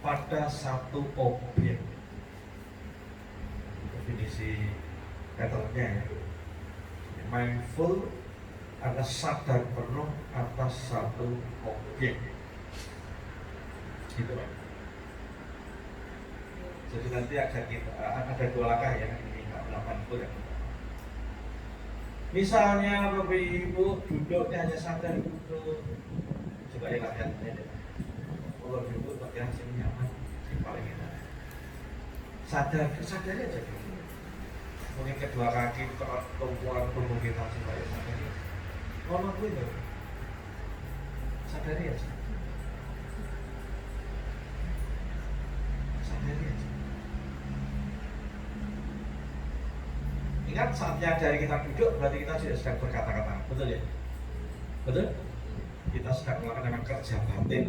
Speaker 1: pada satu objek. Definisi katanya ya. Mindful adalah sadar penuh atas satu objek. Gitu Pak. Jadi nanti ada dua langkah ya, ini mindful ya. Misalnya Bapak Ibu duduknya hanya sadar duduk. Coba ya latihannya deh. Kalau duduk pakai yang nyaman, yang paling enak. Sadar aja dulu. Mungkin kedua kaki tumpuan tubuh kita supaya sadar. Ngomong gue loh, sadari aja. Sadari aja. Ingat saatnya dari kita duduk berarti kita sudah sedang berkata-kata, betul ya? Betul? Kita sedang melakukan kerja batin.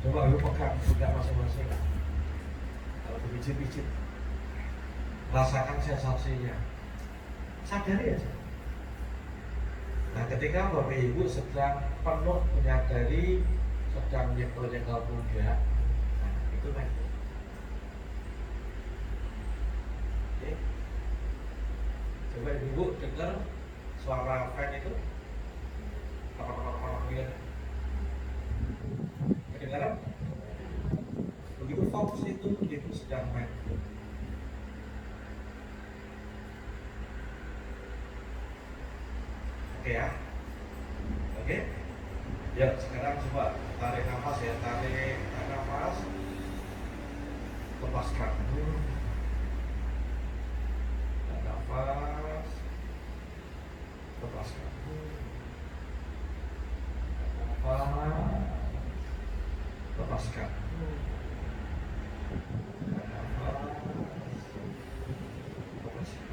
Speaker 1: Coba lu pegang budak masing-masing. Kalau dipijit-pijit, rasakan sensasinya. Sadari aja. Nah, ketika Bapak Ibu sedang penuh menyadari, sedang nyekel-nyekel pundak, nah itu kan. Oke. Coba Ibu dengar suara fan itu, gitu. Kedengaran? Begitu fokus itu sedang main. Oke ya, oke. Ya sekarang coba tarik nafas ya, tarik nafas, lepaskan. Tarik nafas, lepaskan. Nafas, lepaskan. Nafas, lepaskan.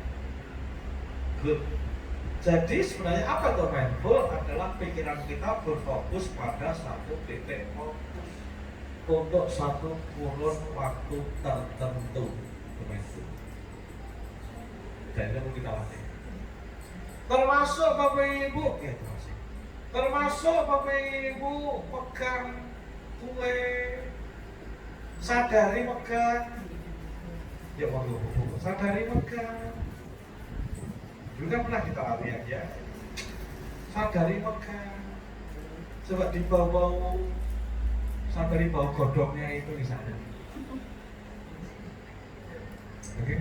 Speaker 1: Good. Jadi sebenarnya apa itu mindful? Adalah pikiran kita berfokus pada satu titik fokus untuk satu kurun waktu tertentu. Mindful. Dan itu kita latih. Termasuk Bapak Ibu, ya termasuk Bapak Ibu pegang kue, sadari pegang. Ya sadari pegang. Juga pernah kita latihan ya. Sadari pegang. Coba di bau-bau, sadari bau godongnya itu misalnya. Oke.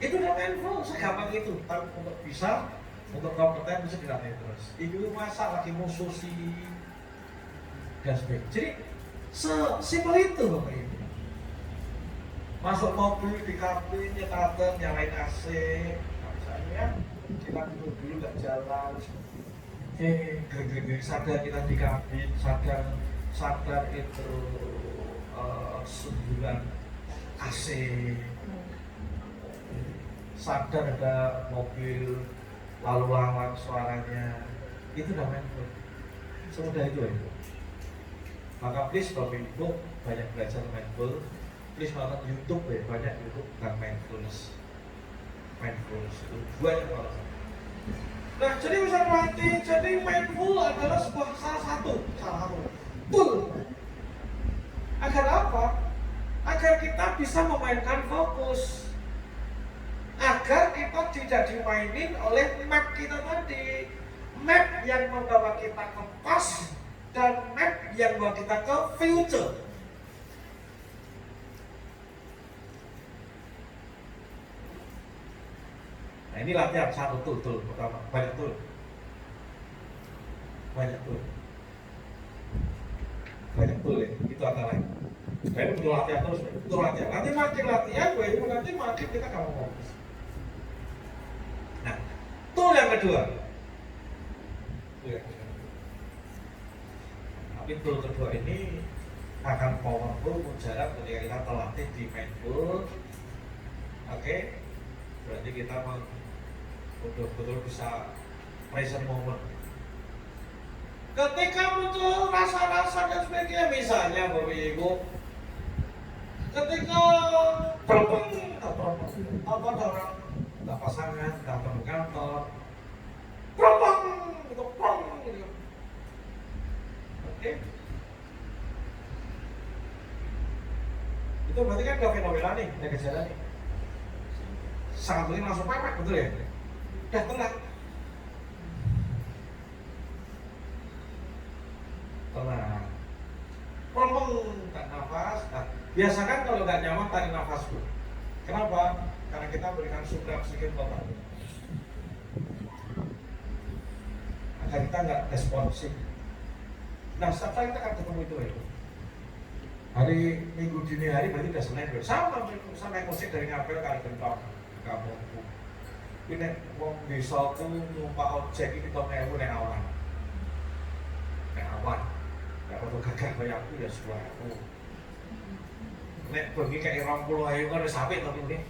Speaker 1: Itu udah mindful, segampang itu. Tapi untuk bisa, untuk kompeten bisa dilatih terus. Ibu masak lagi mususi dan sebagainya. Jadi sesimpel itu Bapak Ibu. Masuk mobil di kabin, nyalain AC. Ya, kita dulu nggak jalan, sadar kita di kabin, sadar itu sembulan AC, sadar ada mobil lalu lalang suaranya, itu namanya mindful. Semudah itu ya. Maka please Bapak Ibu banyak belajar mindful please nonton YouTube ya, banyak YouTube tentang mindfulness itu banyak banget. Nah, jadi bisa mati, jadi mindful adalah salah satu tool. Agar apa? Agar kita bisa memainkan fokus, agar kita tidak dimainin oleh map kita tadi, map yang membawa kita ke past dan map yang membawa kita ke future. Nah, ini latihan satu tool pertama, banyak tool ya, itu antara lain. Nah, ini butuh latihan terus, nanti makin latihan, nanti makin kita kamu fokus. Nah, tool yang kedua, tapi tool kedua ini akan powerful mujarab ketika kita terlatih di mindful. Oke, berarti kita betul-betul bisa present moment. Ketika muncul rasa-rasa dan sebagainya, misalnya Bapak Ibu, ketika berpeng apa orang tak pasangan datang ke kantor, berpeng gitu. Oke, itu berarti kan ada fenomena nih, ada gejala nih. Sangat mungkin langsung pepek, betul ya? Udah tenang. Tarik nafas. Nah, biasakan kalau nggak nyaman tarik nafas dulu. Kenapa? Karena kita berikan suplai oksigen total agar kita nggak responsif. Nah, setelah kita akan ketemu itu ya. Hari Minggu dini hari berarti udah Senin. Sama musik dari ngapel kali bentok kamu. Ini mau bisa tuh numpak ojek ini tahun ewu nek awan. Ya kalau gagal kayak aku ya suaraku. Nek pergi kayak 20.000 kan sampai tapi ini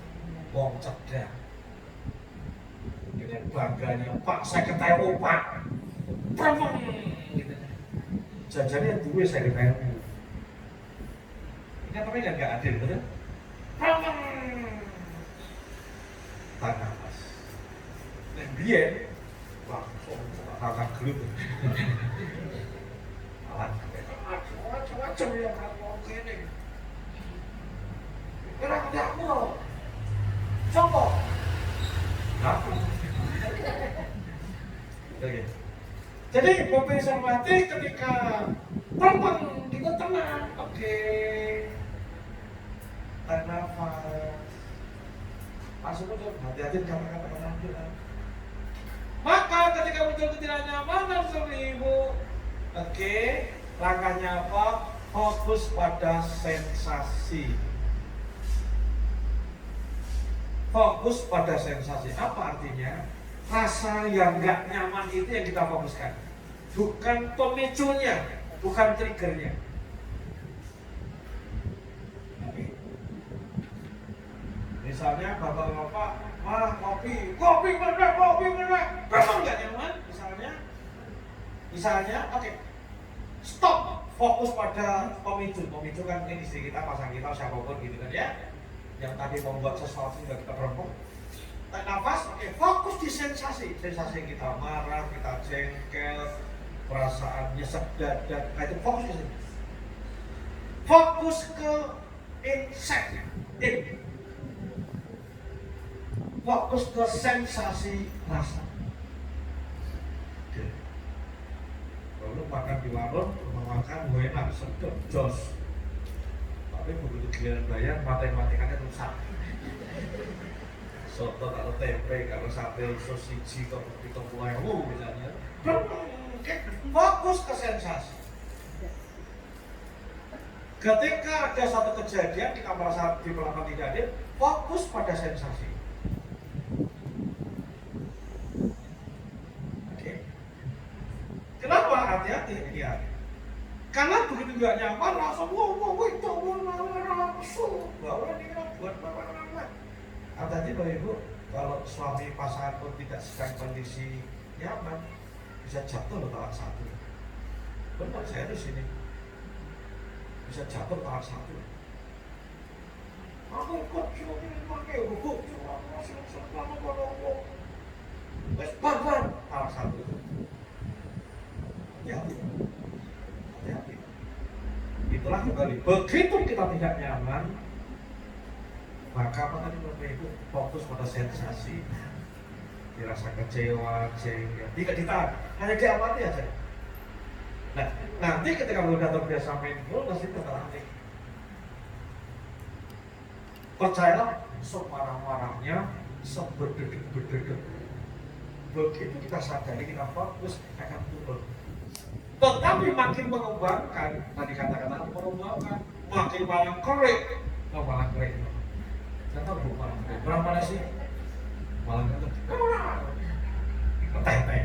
Speaker 1: wong cerdas. Ini bangganya Pak, saya ketahui Pak. Promong gitu. Jajannya dulu saya ketahui. Ini tapi nggak adil betul? Promong. Tarik nafas. Nek biyen langsung akan gelut. Macam yang ngomong gini. Orang dapur. Coba. Dapur. Oke. Jadi Bapak Sarwati ketika terbang kita tenang. Oke. Tarik nafas. Masuk aja, hati-hati jangan kata-kata. Maka ketika muncul ketidaknyamanan seperti ibu, oke, langkahnya apa? Fokus pada sensasi. Fokus pada sensasi. Apa artinya? Rasa yang nggak nyaman itu yang kita fokuskan. Bukan pemicunya, bukan triggernya. Misalnya bapak-bapak, kopi mana? Memang nggak nyaman, misalnya, oke, stop. Fokus pada pemicu kan ini istri kita, pasang kita, siapapun gitu kan ya, yang tadi membuat sesuatu juga kita berempuk. Tarik nafas, oke, fokus di sensasi kita marah, kita jengkel, perasaan nyesek dada, itu fokus ke sini. Fokus ke insight, fokus ke sensasi rasa. Lalu makan di warung, makan enak, sedap, jos. Tapi begitu giliran bayar, matematikannya rusak. Soto kalau tempe, kalau sate sosiji, kalau pulau misalnya. Fokus ke sensasi. Ketika ada satu kejadian kita merasa di belakang tidak adil, fokus pada sensasi. Kenapa? Hati-hati ya. Karena begitu nggak nyaman langsung bawa ini buat bawa. Hati-hati Bapak Ibu, kalau suami pasangan pun tidak sedang kondisi nyaman, bisa jatuh loh talak satu. Benar saya di sini bisa jatuh talak satu. Aku ikut cuma ini pakai bubuk, cuma masih selama kalau wes ban salah satu. Hati-hati, hati-hati. Itulah kembali. Begitu kita tidak nyaman, maka apa tadi Bapak Ibu fokus pada sensasi, dirasa kecewa, jengkel, tidak ditahan, hanya diamati aja. Nah, nanti ketika udah terbiasa mindfulness itu terlatih. Percayalah, semarah-marahnya, seberdegek-berdegek. Begitu kita sadari, kita fokus, akan turun. Tetapi makin mengembangkan, tadi kata-kata mengembangkan, makin malang kerik, malang kerik. Saya tahu bu, malang kerik. Berapa mana sih? Malang kerik. Teh.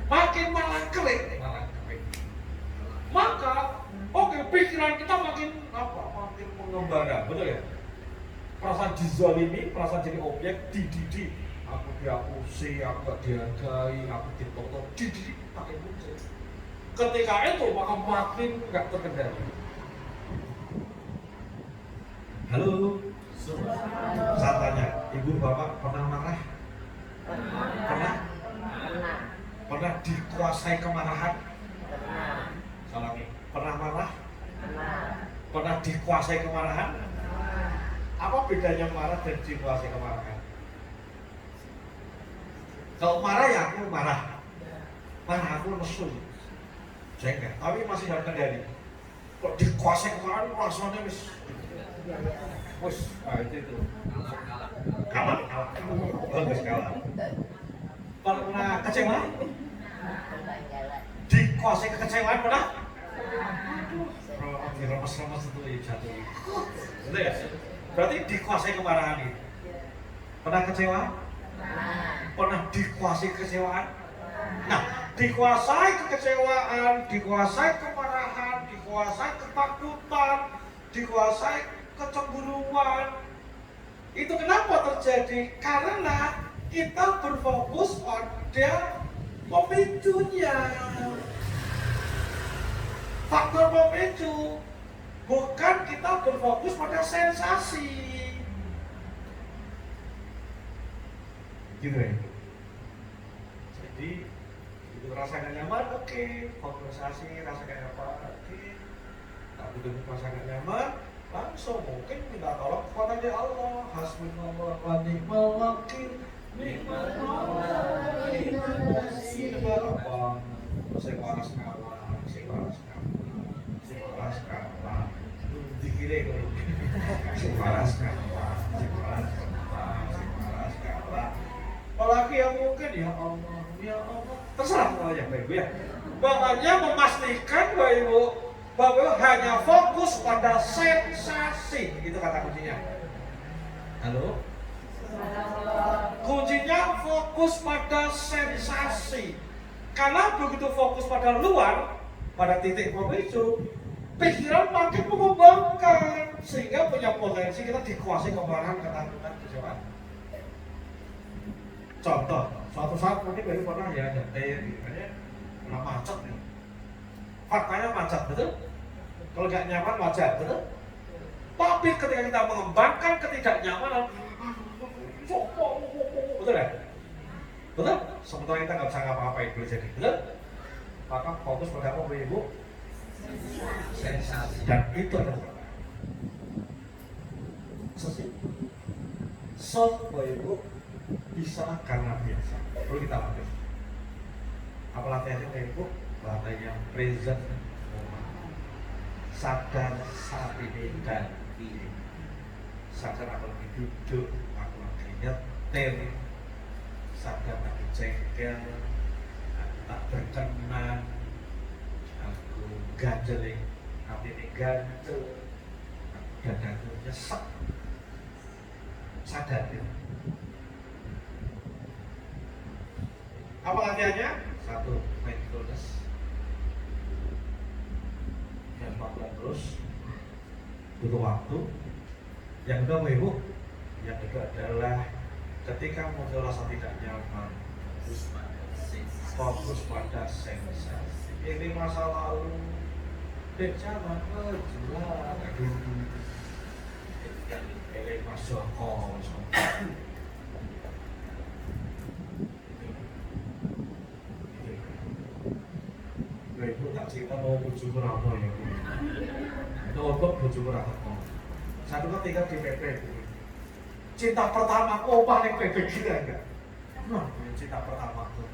Speaker 1: Makin malang kerik, malang kerik. Maka, oke, pikiran kita makin apa? Makin mengembara, betul ya? Perasaan dizalimi, perasaan jadi objek, dididik. Aku diakusi, aku gak dihargai, aku ditotok, dididik, makin muncul. Ketika itu maka makin gak terkendali. Halo, saya tanya, ibu bapak pernah marah? Pernah dikuasai kemarahan? Salah nih, pernah marah? Pernah dikuasai kemarahan? Apa bedanya marah dan dikuasai kemarahan? Kalau marah ya aku marah, aku nesu, jengkel, tapi masih dalam kendali. Kok dikuasai kemarahan, rasanya wis, itu kalah, bagus kalah. Pernah kecewa? Dikuasai kekecewaan pernah? Remes-remes itu jatuh. Betul ya? Berarti dikuasai kemarahan itu. Pernah kecewa? Pernah dikuasai kekecewaan? Nah, dikuasai kekecewaan, dikuasai kemarahan, dikuasai ketakutan, dikuasai kecemburuan. Itu kenapa terjadi? Karena kita berfokus pada pemicunya. Faktor pemicu, bukan kita berfokus pada sensasi. Gitu ya. Jadi itu rasa gak nyaman, oke. Kompensasi rasa gak nyaman, oke. Tapi begitu rasa gak nyaman, langsung mungkin minta tolong kepada Allah. Hasbunallah wa ni'mal wakil, ni'mal mawla, ni'mal nasir. Apa? Saya waras kalah, saya waras kalah, saya waras kalah. Dikira kalau saya waras kalah, saya waras kalah, saya waras kalah. Apalagi yang mungkin ya Allah, terserah semuanya Bapak Ibu ya. Pokoknya memastikan Bapak Ibu bahwa hanya fokus pada sensasi, itu kata kuncinya. Halo? Kuncinya fokus pada sensasi. Karena begitu fokus pada luar, pada titik pemicu, pikiran makin mengembangkan sehingga punya potensi kita dikuasai kemarahan, ketakutan, kecewaan. Contoh, suatu saat mungkin baru pernah ya nyetir, pernah macet nih. Faktanya macet, betul? Kalau nggak nyaman wajar, betul? Tapi ketika kita mengembangkan ketidaknyamanan, betul ya? Betul? Sementara kita nggak bisa ngapa-ngapain boleh jadi, betul? Maka fokus pada apa Ibu? Sensasi. Dan itu adalah Ibu bisa karena biasa. Perlu kita latih. Apa latihannya Ibu? Latihan yang present. Sadar saat ini dan ini. Sadar aku lagi duduk, aku lagi nyetir, sadar aku jengkel, aku tak berkenan, aku ganjeling, hati ini ganjel, dadaku nyesek. Sadar ya. Apa latihannya? 1. Mindfulness. Yang 4 terus butuh waktu. Yang kedua Ibu, yang kedua adalah ketika muncul rasa tidak nyaman, fokus pada sensasi. Ini masa lalu, jangan berjuang dulu. Ini Mas Joko. Lha ibu tak cerita mau bojoku ra ono ya. Itu untuk bojoku ra ono. Satu ketika di PP itu. Cinta pertamaku paling PP gila enggak? Nah, cinta pertamaku.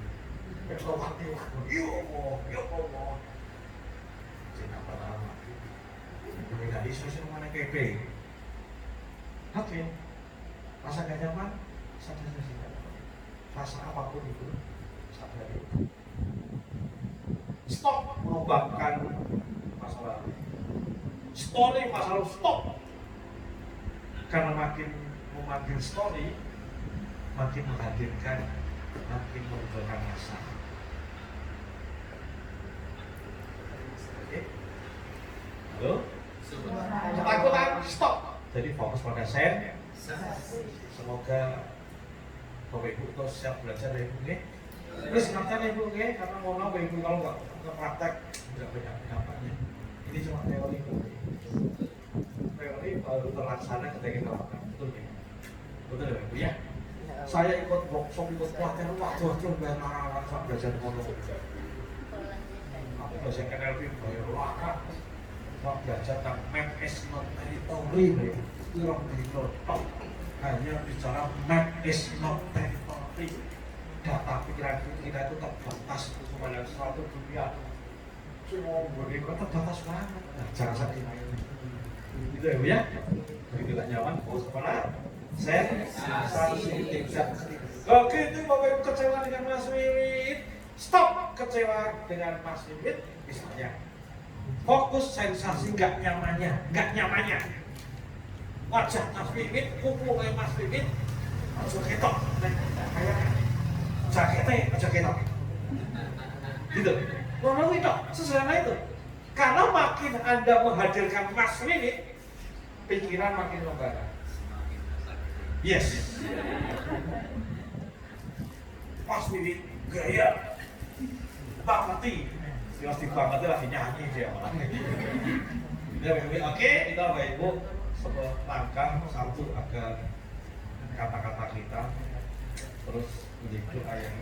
Speaker 1: Kalau mati, yo Allah. Cinta pertama. Dari sosial mana PP? Oke. Rasa gak nyaman, sadar saja. Rasa apapun itu, sadar itu. Stop merubahkan masalah. Story masalah stop. Karena makin memanggil story, makin menghadirkan, makin menimbulkan masalah. Oke? Halo? Ketakutan, stop. Jadi fokus pada sen. Semoga Bapak Ibu terus siap belajar dari Ibu. Terus ngerti Ibu, karena ngomong Bapak Ibu kalau nggak praktek nggak banyak dampaknya. Ini cuma teori. Teori baru terlaksana ketika kita lakukan. Betul ya Ibu ya? Saya ikut workshop, ikut pelatihan, waduh banyak belajar ngomong. Aku belajar NLP, bayar lakat. Mau belajar tentang map is not territory, kurang begitu top. Hanya bicara map is not territory. Data pikiran kita itu terbatas kepada suatu dunia. Semua beri kota terbatas banget. Nah, jangan sampai itu ya Bu ya. Begitu tak nyaman, fokus kemana? Sensitif. Oke, itu Bapak Ibu kecewa dengan Mas Wiwit. Stop kecewa dengan Mas Wiwit, misalnya. Fokus sensasi nggak nyamannya. Wajah Mas Wiwit, kuku kayak Mas Wiwit, aja ketok, kayak jaketnya aja ketok. Gitu. Ngomong itu, sesederhana itu. Karena makin Anda menghadirkan Mas Wiwit, pikiran makin lembaga. Yes. Mas Wiwit gaya, bakti. Pasti banget lagi nyanyi dia malah. Oke, kita Bapak Ibu sebuah langkah satu agar kata-kata kita terus menjadi doa yang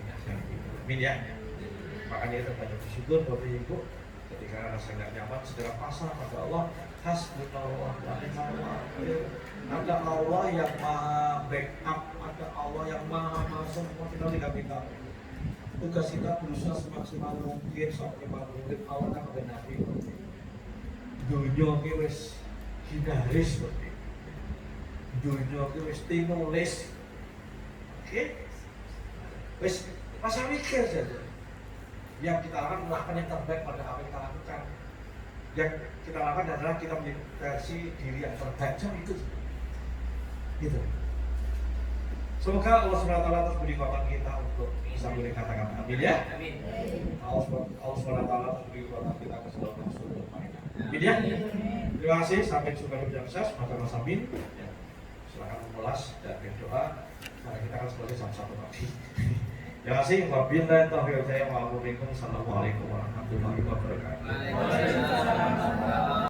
Speaker 1: amin ya. Makanya kita banyak bersyukur Bapak Ibu ketika rasa nggak nyaman segera pasrah pada Allah. Hasbunallah wa ni'mal wakil. Ada Allah yang maha backup, ada Allah yang maha semua kita tidak minta. Tugas kita berusaha semaksimal mungkin, semaksimal mungkin Allah akan benahi. Dunia ini wis hinaris seperti dunia ini wis tinulis. Oke? Wis masa mikir saja. Yang kita lakukan melakukan yang terbaik pada apa yang kita lakukan. Yang kita lakukan adalah kita menjadi versi diri yang terbaik. Jangan itu. Gitu. Semoga Allah SWT terus beri kekuatan kita untuk bisa boleh kata-kata amin ya. Allah SWT terus beri kekuatan kita ke seluruh maksud amin ya. Terima kasih, sampai jumpa di video sukses. Maka Mas Amin ya. Silakan memulas dan berdoa karena kita akan sebagai jam 1 pagi. Terima kasih. Wabillahi taufiq wal hidayah. Wassalamualaikum warahmatullahi wabarakatuh.